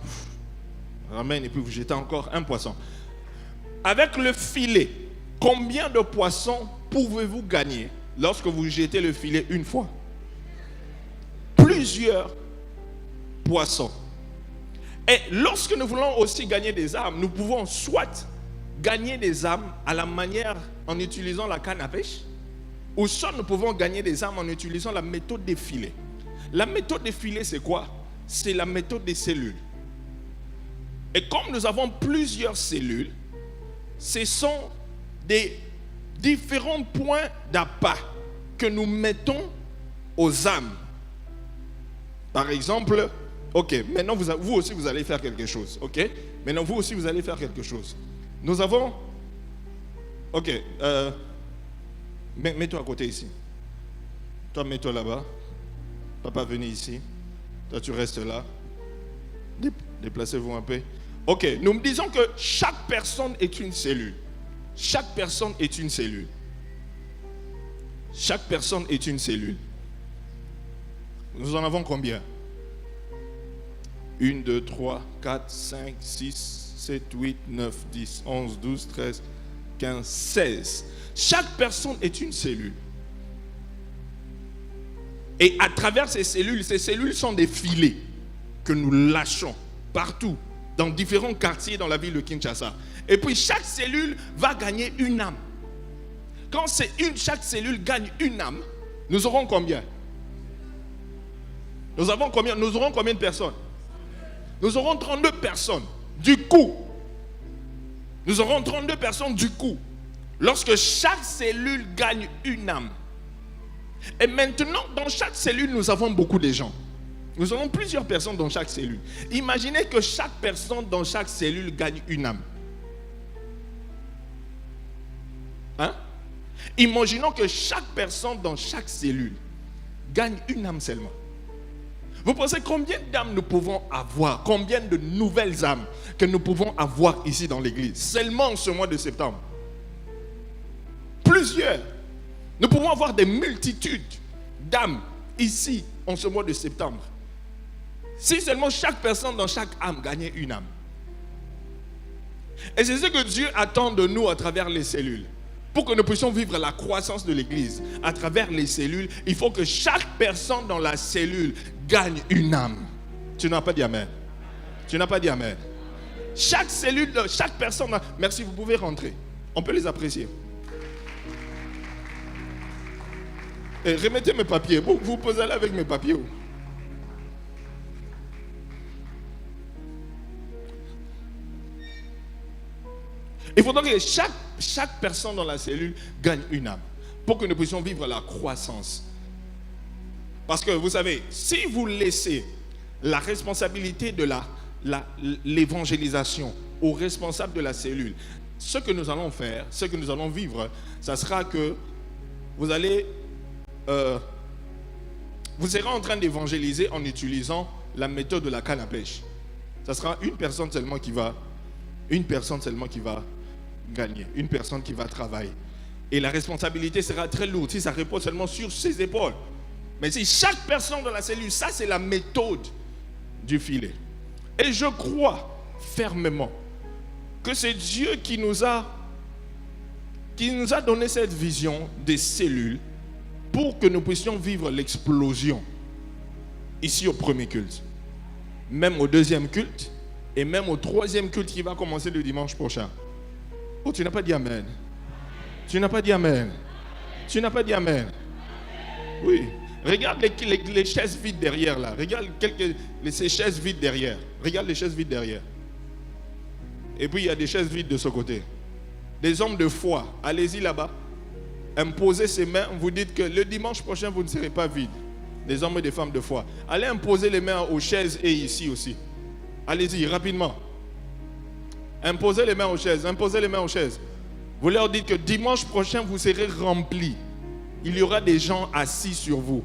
ramène et puis vous jetez encore un poisson. Avec le filet, combien de poissons pouvez-vous gagner lorsque vous jetez le filet une fois? Plusieurs poissons. Et lorsque nous voulons aussi gagner des âmes, nous pouvons soit gagner des âmes à la manière en utilisant la canne à pêche, ou soit nous pouvons gagner des âmes en utilisant la méthode des filets. La méthode des filets, c'est quoi? C'est la méthode des cellules. Et comme nous avons plusieurs cellules, ce sont des différents points d'appât que nous mettons aux âmes. Par exemple, ok, maintenant vous aussi vous allez faire quelque chose, ok? Maintenant vous aussi vous allez faire quelque chose. Nous avons, ok, mets-toi à côté ici. Toi, mets-toi là-bas. Papa, venez ici. Toi, tu restes là. Déplacez-vous un peu. Ok, nous disons que chaque personne est une cellule. Chaque personne est une cellule. Chaque personne est une cellule. Nous en avons combien? 1, 2, 3, 4, 5, 6, 7, 8, 9, 10, 11, 12, 13, 15, 16. Chaque personne est une cellule. Et à travers ces cellules sont des filets que nous lâchons partout, dans différents quartiers dans la ville de Kinshasa. Et puis chaque cellule va gagner une âme. Quand chaque cellule gagne une âme, nous aurons combien? Nous aurons combien de personnes? Nous aurons 32 personnes. Du coup, nous aurons 32 personnes du coup. Lorsque chaque cellule gagne une âme. Et maintenant, dans chaque cellule, nous avons beaucoup de gens. Nous avons plusieurs personnes dans chaque cellule. Imaginez que chaque personne dans chaque cellule gagne une âme. Hein? Imaginons que chaque personne dans chaque cellule gagne une âme seulement. Vous pensez combien d'âmes nous pouvons avoir? Combien de nouvelles âmes que nous pouvons avoir ici dans l'église? Seulement en ce mois de septembre. Plusieurs. Nous pouvons avoir des multitudes d'âmes ici en ce mois de septembre. Si seulement chaque personne dans chaque âme gagnait une âme. Et c'est ce que Dieu attend de nous à travers les cellules. Pour que nous puissions vivre la croissance de l'église à travers les cellules, il faut que chaque personne dans la cellule gagne une âme. Tu n'as pas dit amen. Tu n'as pas dit amen. Chaque cellule, chaque personne. Merci, vous pouvez rentrer. On peut les apprécier. Et remettez mes papiers. Vous posez là avec mes papiers. Il faudra que chaque personne dans la cellule gagne une âme pour que nous puissions vivre la croissance. Parce que vous savez, si vous laissez la responsabilité de l'évangélisation aux responsables de la cellule, ce que nous allons faire, ce que nous allons vivre, ça sera que vous allez... vous serez en train d'évangéliser en utilisant la méthode de la canne à pêche. Ça sera une personne seulement qui va gagner, une personne qui va travailler. Et la responsabilité sera très lourde si ça repose seulement sur ses épaules. Mais si chaque personne dans la cellule, ça c'est la méthode du filet. Et je crois fermement que c'est Dieu qui nous a donné cette vision des cellules pour que nous puissions vivre l'explosion ici au premier culte, même au deuxième culte et même au troisième culte qui va commencer le dimanche prochain. Oh, tu n'as pas dit amen. Tu n'as pas dit amen. Tu n'as pas dit amen. Oui. Regarde les chaises vides derrière là. Regarde ces chaises vides derrière. Regarde les chaises vides derrière. Et puis il y a des chaises vides de ce côté. Des hommes de foi. Allez-y là-bas. Imposez ses mains. Vous dites que le dimanche prochain, vous ne serez pas vide. Des hommes et des femmes de foi. Allez imposer les mains aux chaises et ici aussi. Allez-y, rapidement. Imposez les mains aux chaises. Imposez les mains aux chaises. Vous leur dites que dimanche prochain, vous serez remplis. Il y aura des gens assis sur vous.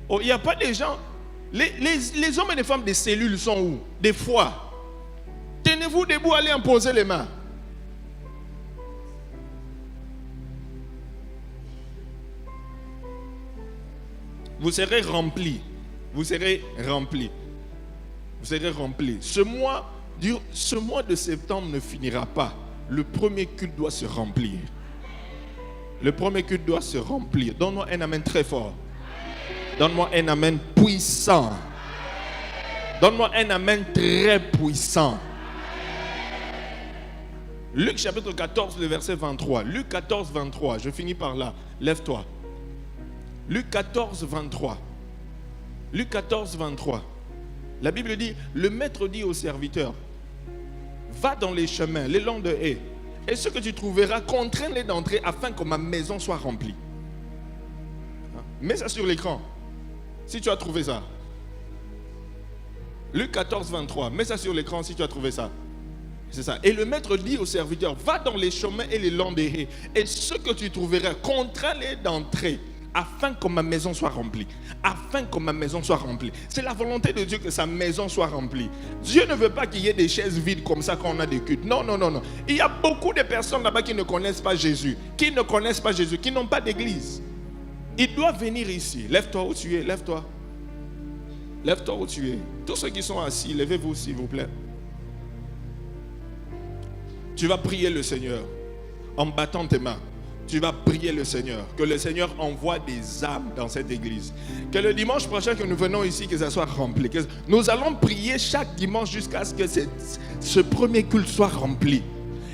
Oh, il n'y a pas des gens. Les hommes et les femmes des cellules sont où? Des fois. Tenez-vous debout, allez imposer les mains. Vous serez remplis. Vous serez remplis. Vous serez remplis. Ce mois de septembre ne finira pas. Le premier culte doit se remplir. Le premier culte doit se remplir. Donne-moi un amen très fort. Donne-moi un amen puissant. Donne-moi un amen très puissant. Luc chapitre 14, le verset 23. Luc 14, 23. Je finis par là. Lève-toi. Luc 14, 23. Luc 14, 23. La Bible dit, le maître dit au serviteur, va dans les chemins, les longs de haies, et ce que tu trouveras, contrains-les d'entrer afin que ma maison soit remplie. Mets ça sur l'écran, si tu as trouvé ça. Luc 14, 23. Mets ça sur l'écran si tu as trouvé ça. C'est ça. Et le maître dit au serviteur, va dans les chemins et les longs des haies, et ce que tu trouveras, contrains-les d'entrer afin que ma maison soit remplie. Afin que ma maison soit remplie. C'est la volonté de Dieu que sa maison soit remplie. Dieu ne veut pas qu'il y ait des chaises vides comme ça quand on a des cultes. Non, non, non, non. Il y a beaucoup de personnes là-bas qui ne connaissent pas Jésus. Qui ne connaissent pas Jésus, qui n'ont pas d'église. Ils doivent venir ici. Lève-toi où tu es, lève-toi. Lève-toi où tu es. Tous ceux qui sont assis, levez-vous s'il vous plaît. Tu vas prier le Seigneur en battant tes mains. Tu vas prier le Seigneur, que le Seigneur envoie des âmes dans cette église. Que le dimanche prochain que nous venons ici, que ça soit rempli. Que nous allons prier chaque dimanche jusqu'à ce que ce premier culte soit rempli.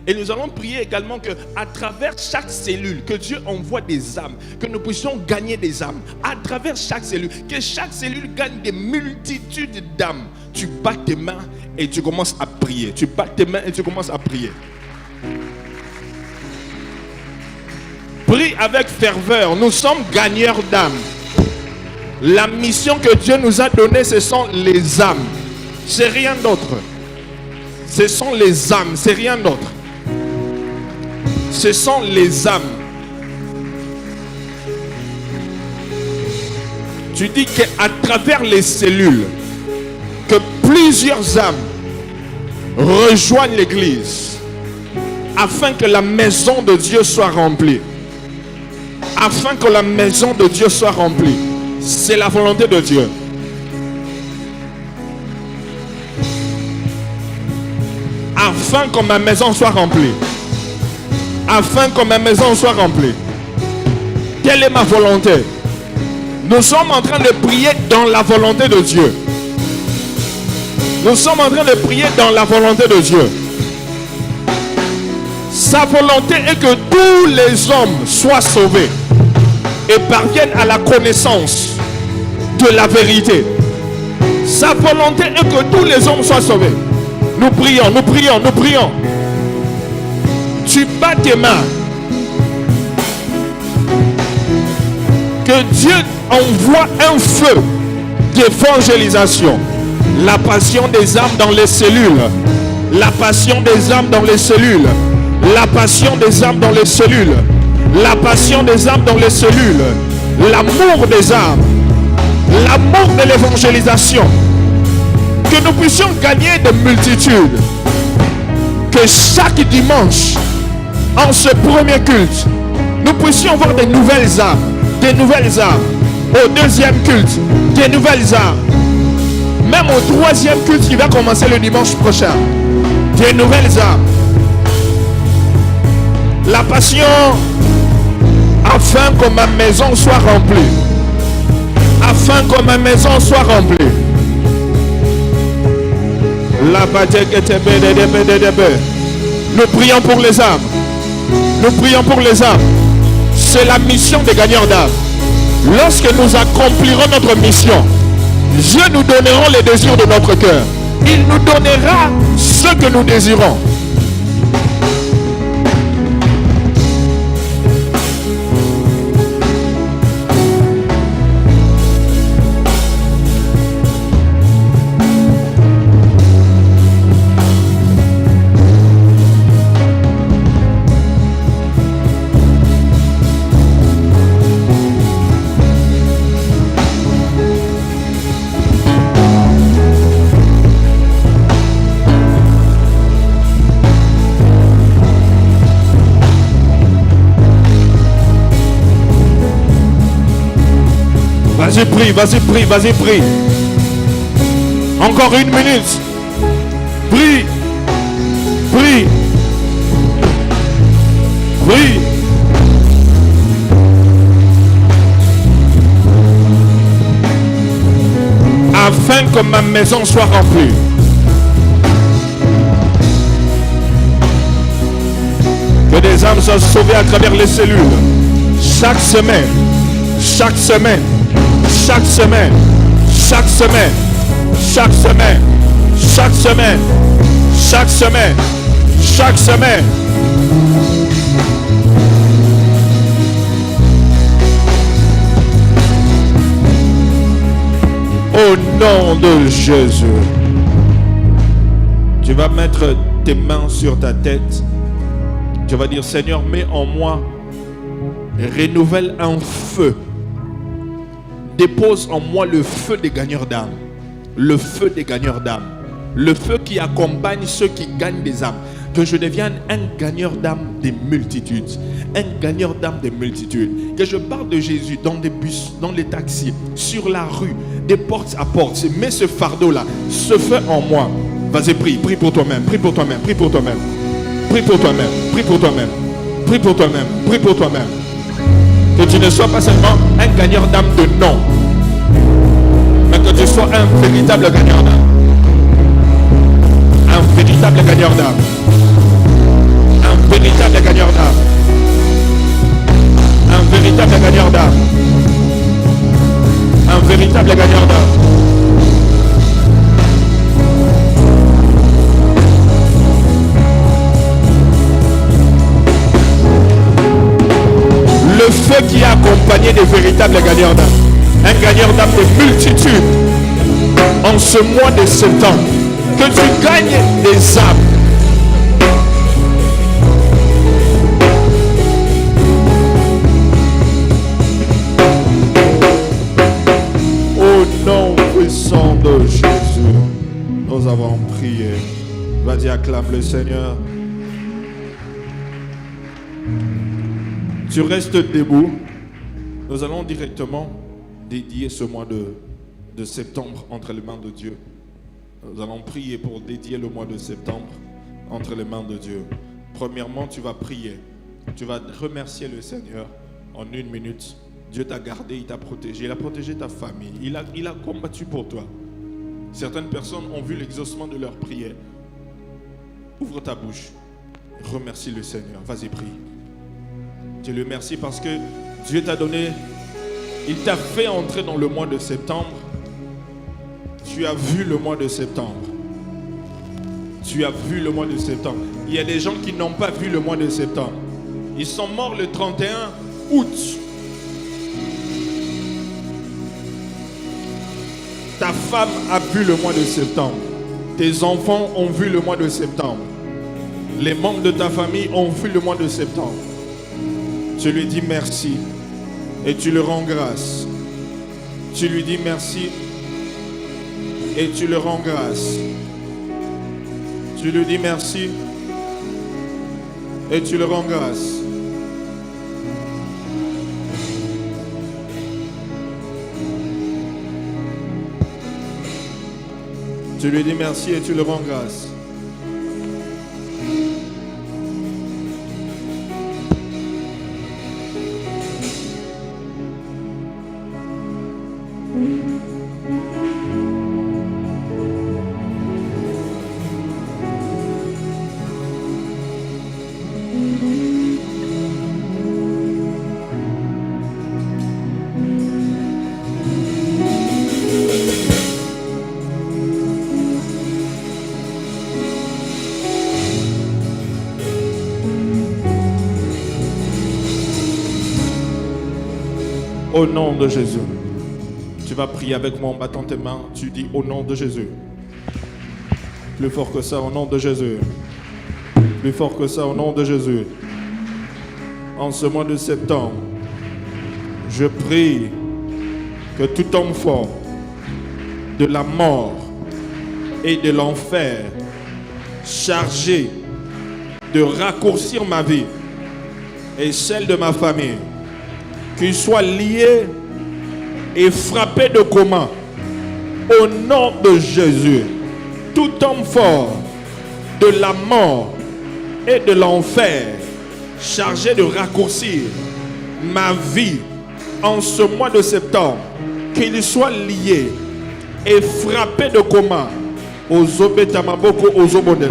Et nous allons prier également qu'à travers chaque cellule, que Dieu envoie des âmes, que nous puissions gagner des âmes. À travers chaque cellule, que chaque cellule gagne des multitudes d'âmes. Tu bats tes mains et tu commences à prier. Tu bats tes mains et tu commences à prier. Prie avec ferveur. Nous sommes gagneurs d'âmes. La mission que Dieu nous a donnée, ce sont les âmes. C'est rien d'autre. Ce sont les âmes, c'est rien d'autre. Ce sont les âmes. Tu dis qu'à travers les cellules, que plusieurs âmes rejoignent l'église afin que la maison de Dieu soit remplie. Afin que la maison de Dieu soit remplie. C'est la volonté de Dieu. Afin que ma maison soit remplie. Afin que ma maison soit remplie. Quelle est ma volonté? Nous sommes en train de prier dans la volonté de Dieu. Nous sommes en train de prier dans la volonté de Dieu. Sa volonté est que tous les hommes soient sauvés et parviennent à la connaissance de la vérité. Sa volonté est que tous les hommes soient sauvés. Nous prions, nous prions, nous prions. Tu bats tes mains. Que Dieu envoie un feu d'évangélisation. La passion des âmes dans les cellules. La passion des âmes dans les cellules. La passion des âmes dans les cellules. La passion des âmes dans les cellules. L'amour des âmes. L'amour de l'évangélisation. Que nous puissions gagner de multitudes. Que chaque dimanche, en ce premier culte, nous puissions voir des nouvelles âmes. Des nouvelles âmes. Au deuxième culte, des nouvelles âmes. Même au troisième culte qui va commencer le dimanche prochain, des nouvelles âmes. La passion afin que ma maison soit remplie. Afin que ma maison soit remplie. Nous prions pour les âmes. Nous prions pour les âmes. C'est la mission des gagnants d'âmes. Lorsque nous accomplirons notre mission, Dieu nous donnera les désirs de notre cœur. Il nous donnera ce que nous désirons. Vas-y, prie, vas-y, prie, vas-y, prie. Encore 1 minute. Prie. Prie. Prie. Afin que ma maison soit remplie. Que des âmes soient sauvées à travers les cellules. Chaque semaine. Chaque semaine. Chaque semaine, chaque semaine, chaque semaine, chaque semaine, chaque semaine, chaque semaine. Au nom de Jésus, tu vas mettre tes mains sur ta tête. Tu vas dire, Seigneur, mets en moi, renouvelle un feu. Dépose en moi le feu des gagneurs d'âme. Le feu des gagneurs d'âme. Le feu qui accompagne ceux qui gagnent des âmes. Que je devienne un gagneur d'âme des multitudes. Un gagneur d'âme des multitudes. Que je parle de Jésus dans des bus, dans les taxis, sur la rue, des portes à porte. Mets ce fardeau-là, ce feu en moi. Vas-y, prie, prie pour toi-même, prie pour toi-même, prie pour toi-même. Prie pour toi-même, prie pour toi-même. Prie pour toi-même, prie pour toi-même. Que tu ne sois pas seulement un gagneur d'âme de nom, mais que tu sois un véritable gagneur d'âme. Un véritable gagneur d'âme. Un véritable gagneur d'âme. Un véritable gagneur d'âme. Un véritable gagneur d'âme. Le feu qui a accompagné des véritables gagneurs d'âme. Un gagneur d'âme de multitudes. En ce mois de septembre, que tu gagnes des âmes. Au nom puissant de Jésus, nous avons prié. Vas-y, acclame le Seigneur. Tu restes debout. Nous allons directement dédier ce mois de septembre entre les mains de Dieu. Nous allons prier pour dédier le mois de septembre entre les mains de Dieu. Premièrement, tu vas prier. Tu vas remercier le Seigneur en 1 minute. Dieu t'a gardé, il t'a protégé. Il a protégé ta famille. Il a combattu pour toi. Certaines personnes ont vu l'exaucement de leurs prières. Ouvre ta bouche. Remercie le Seigneur. Vas-y, prie. Je le remercie parce que Dieu t'a donné, il t'a fait entrer dans le mois de septembre. Tu as vu le mois de septembre. Tu as vu le mois de septembre. Il y a des gens qui n'ont pas vu le mois de septembre. Ils sont morts le 31 août. Ta femme a vu le mois de septembre. Tes enfants ont vu le mois de septembre. Les membres de ta famille ont vu le mois de septembre. Tu lui dis merci et tu le rends grâce. Tu lui dis merci et tu le rends grâce. Tu lui dis merci et tu le rends grâce. Tu lui dis merci et tu le rends grâce. Au nom de Jésus. Tu vas prier avec moi en battant tes mains. Tu dis au nom de Jésus. Plus fort que ça, au nom de Jésus. Plus fort que ça, au nom de Jésus. En ce mois de septembre, je prie que tout homme fort de la mort et de l'enfer, chargé de raccourcir ma vie et celle de ma famille, qu'il soit lié et frappé de coma au nom de Jésus. Tout homme fort de la mort et de l'enfer, chargé de raccourcir ma vie en ce mois de septembre, qu'il soit lié et frappé de coma aux obetamaboko, aux obodela.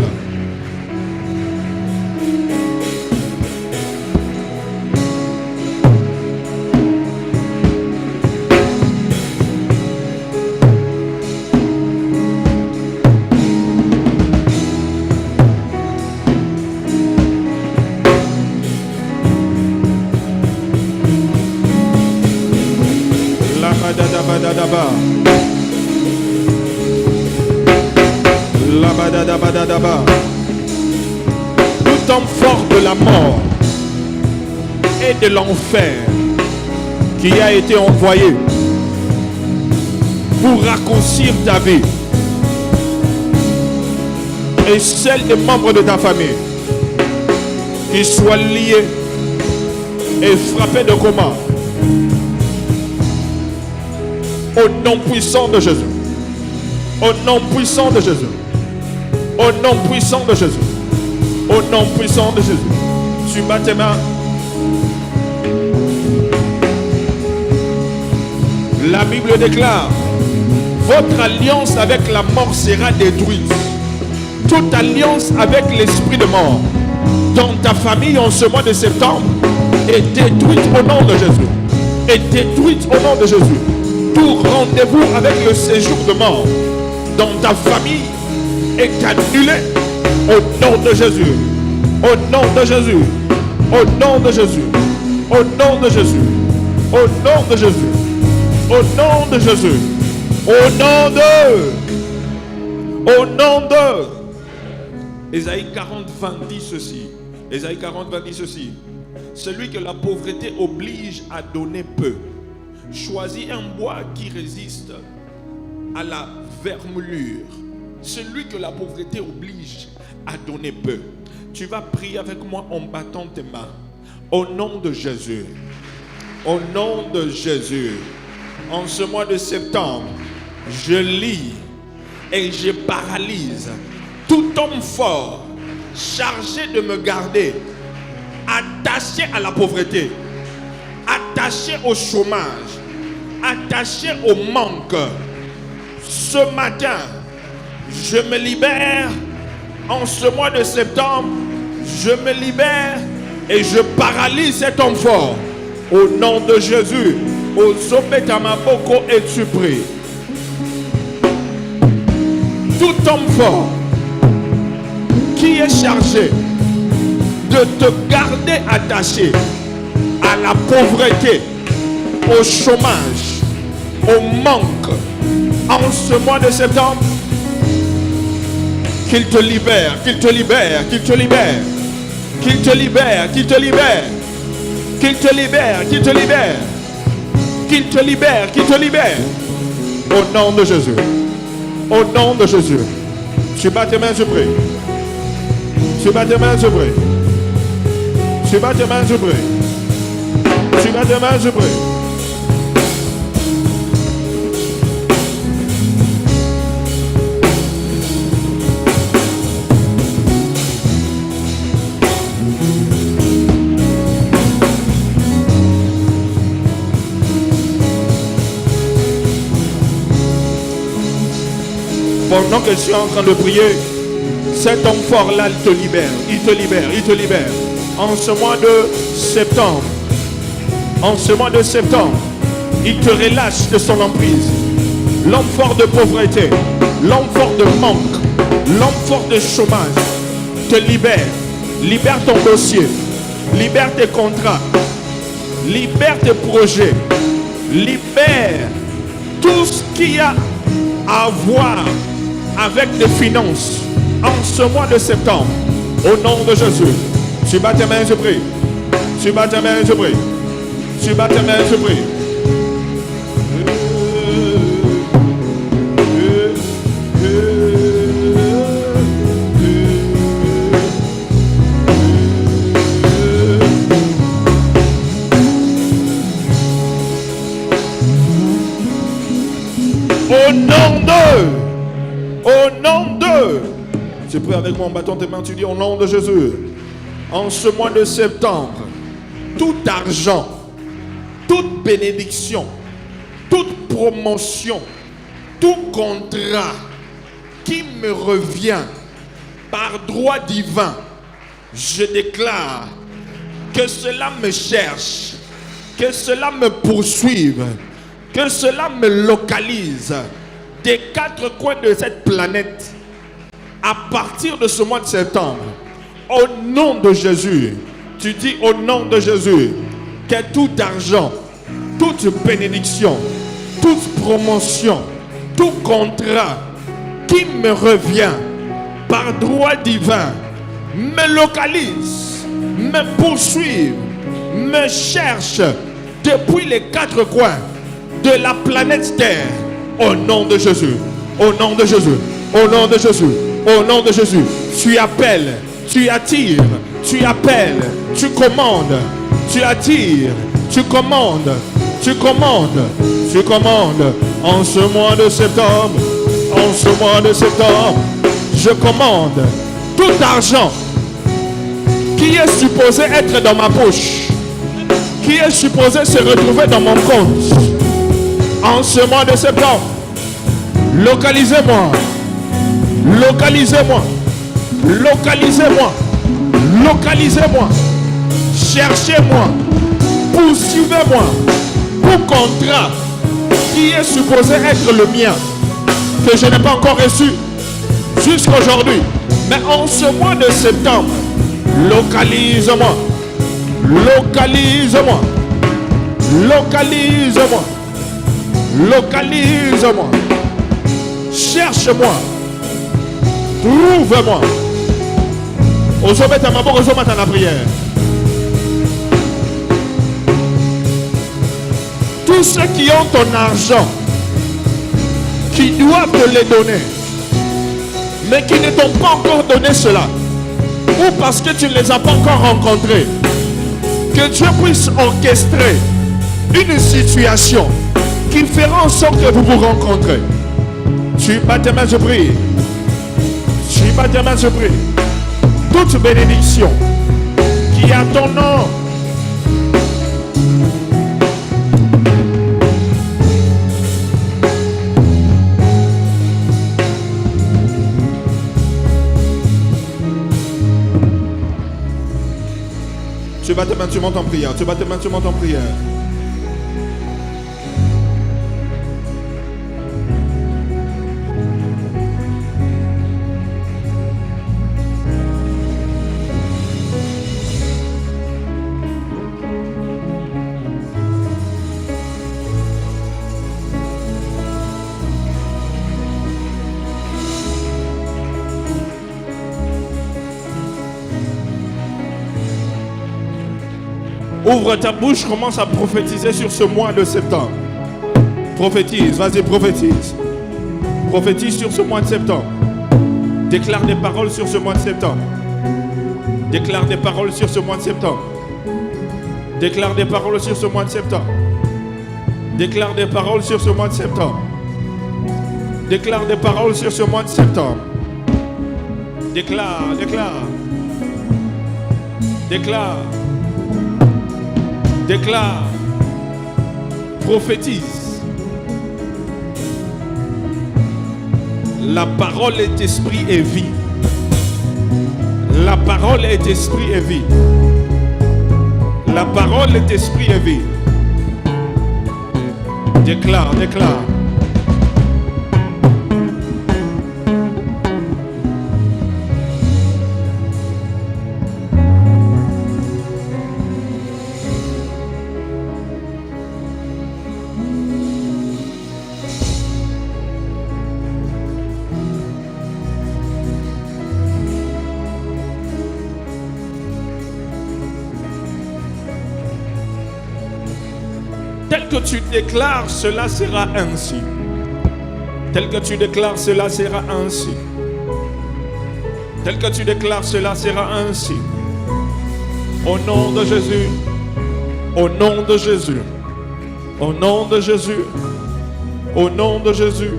Tout homme fort de la mort et de l'enfer qui a été envoyé pour raccourcir ta vie et celle des membres de ta famille, qui soient liés et frappés de coma au nom puissant de Jésus. Au nom puissant de Jésus. Au nom puissant de Jésus. Au nom puissant de Jésus. Tu bats tes mains. La Bible déclare: votre alliance avec la mort sera détruite. Toute alliance avec l'esprit de mort dans ta famille en ce mois de septembre est détruite au nom de Jésus. Est détruite au nom de Jésus. Tout rendez-vous avec le séjour de mort dans ta famille est annulé au nom de Jésus. Au nom de Jésus. Au nom de Jésus. Au nom de Jésus. Au nom de Jésus. Au nom de Jésus. Au nom de. Au nom de. Ésaïe 40, 20 dit ceci. Ésaïe 40, 20 dit ceci. Celui que la pauvreté oblige à donner peu, choisis un bois qui résiste à la vermoulure. Celui que la pauvreté oblige à donner peu. Tu vas prier avec moi en battant tes mains. Au nom de Jésus. Au nom de Jésus. En ce mois de septembre, je lis et je paralyse tout homme fort chargé de me garder, attaché à la pauvreté, attaché au chômage, attaché au manque. Ce matin, je me libère. En ce mois de septembre, je me libère et je paralyse cet homme fort. Au nom de Jésus, au Zobetamaboko et tu pries. Tout homme fort qui est chargé de te garder attaché à la pauvreté, au chômage, au manque, en ce mois de septembre, qu'il te libère, qu'il te libère, qu'il te libère, qu'il te libère, qu'il te libère, qu'il te libère, qu'il te libère, qu'il te libère, qu'il te libère. Au nom de Jésus. Au nom de Jésus. Tu bats tes mains, je prie. Tu bats tes mains, je prie. Tu bats tes mains, je prie. Tu bats tes mains, je prie. Pendant que je suis en train de prier, cet homme fort-là, il te libère, il te libère, il te libère. En ce mois de septembre, en ce mois de septembre, il te relâche de son emprise. L'homme fort de pauvreté, l'homme fort de manque, l'homme fort de chômage, te libère. Libère ton dossier, libère tes contrats, libère tes projets, libère tout ce qui a à voir avec les finances en ce mois de septembre. Au nom de Jésus. Tu bats tes mains, je prie. Tu bats tes mains, je prie. Tu bats tes mains, je prie. Au nom de. Tu pries avec moi en battant tes mains, tu dis au nom de Jésus. En ce mois de septembre, tout argent, toute bénédiction, toute promotion, tout contrat qui me revient par droit divin, je déclare que cela me cherche, que cela me poursuive, que cela me localise des quatre coins de cette planète à partir de ce mois de septembre. Au nom de Jésus, tu dis au nom de Jésus, que tout argent, toute bénédiction, toute promotion, tout contrat qui me revient par droit divin, me localise, me poursuive, me cherche depuis les quatre coins de la planète Terre. Au nom de Jésus, au nom de Jésus, au nom de Jésus, au nom de Jésus, tu appelles, tu attires, tu appelles, tu commandes, tu attires, tu commandes, tu commandes, tu commandes. En ce mois de septembre, en ce mois de septembre, je commande tout argent qui est supposé être dans ma poche, qui est supposé se retrouver dans mon compte. En ce mois de septembre, localisez-moi, localisez-moi, localisez-moi, localisez-moi, cherchez-moi, poursuivez-moi, pour contrat qui est supposé être le mien, que je n'ai pas encore reçu jusqu'à aujourd'hui. Mais en ce mois de septembre, localise-moi, localise-moi, localise-moi. Localise-moi, cherche-moi, trouve-moi. Osometa mabo, osometa la prière. Tous ceux qui ont ton argent, qui doivent te les donner, mais qui ne t'ont pas encore donné cela, ou parce que tu ne les as pas encore rencontrés, que Dieu puisse orchestrer une situation qui fera en sorte que vous vous rencontrez. Tu bats tes mains, je prie. Tu bats tes mains, je prie. Toute bénédiction qui a ton nom, tu bats tes mains, tu montes en prière. Tu bats tes mains, tu montes en prière. Ouvre ta bouche, commence à prophétiser sur ce mois de septembre. Prophétise, vas-y, prophétise. Prophétise sur ce mois de septembre. Déclare des paroles sur ce mois de septembre. Déclare des paroles sur ce mois de septembre. Déclare des paroles sur ce mois de septembre. Déclare des paroles sur ce mois de septembre. Déclare des paroles sur ce mois de septembre. Déclare, déclare. Déclare. Déclare, prophétise. La parole est esprit et vie. La parole est esprit et vie. La parole est esprit et vie. Déclare, déclare. que tu déclares, cela sera ainsi. Tel que tu déclares, cela sera ainsi. Tel que tu déclares, cela sera ainsi. Au nom de Jésus. Au nom de Jésus. Au nom de Jésus. Au nom de Jésus.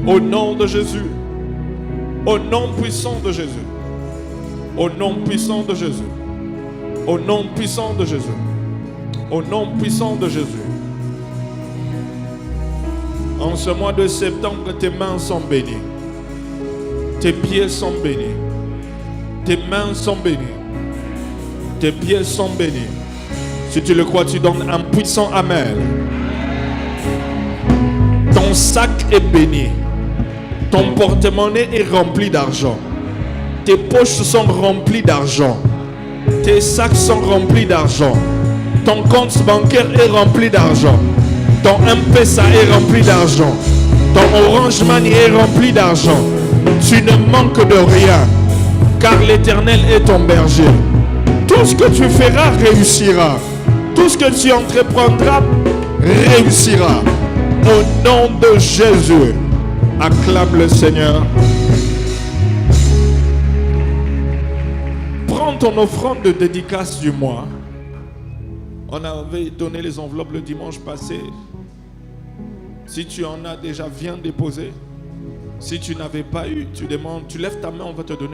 Au nom de Jésus. Au nom puissant de Jésus. Au nom puissant de Jésus. Au nom puissant de Jésus. Au nom puissant de Jésus. En ce mois de septembre, tes mains sont bénies. Tes pieds sont bénis. Tes mains sont bénies. Tes pieds sont bénis. Si tu le crois, tu donnes un puissant amen. Ton sac est béni. Ton porte-monnaie est rempli d'argent. Tes poches sont remplies d'argent. Tes sacs sont remplis d'argent. Ton compte bancaire est rempli d'argent. Ton M-Pesa est rempli d'argent. Ton Orange Money est rempli d'argent. Tu ne manques de rien, car l'Éternel est ton berger. Tout ce que tu feras réussira. Tout ce que tu entreprendras réussira. Au nom de Jésus, acclame le Seigneur. Prends ton offrande de dédicace du mois. On avait donné les enveloppes le dimanche passé. Si tu en as déjà, viens déposer. Si tu n'avais pas eu, tu demandes, tu lèves ta main, on va te donner.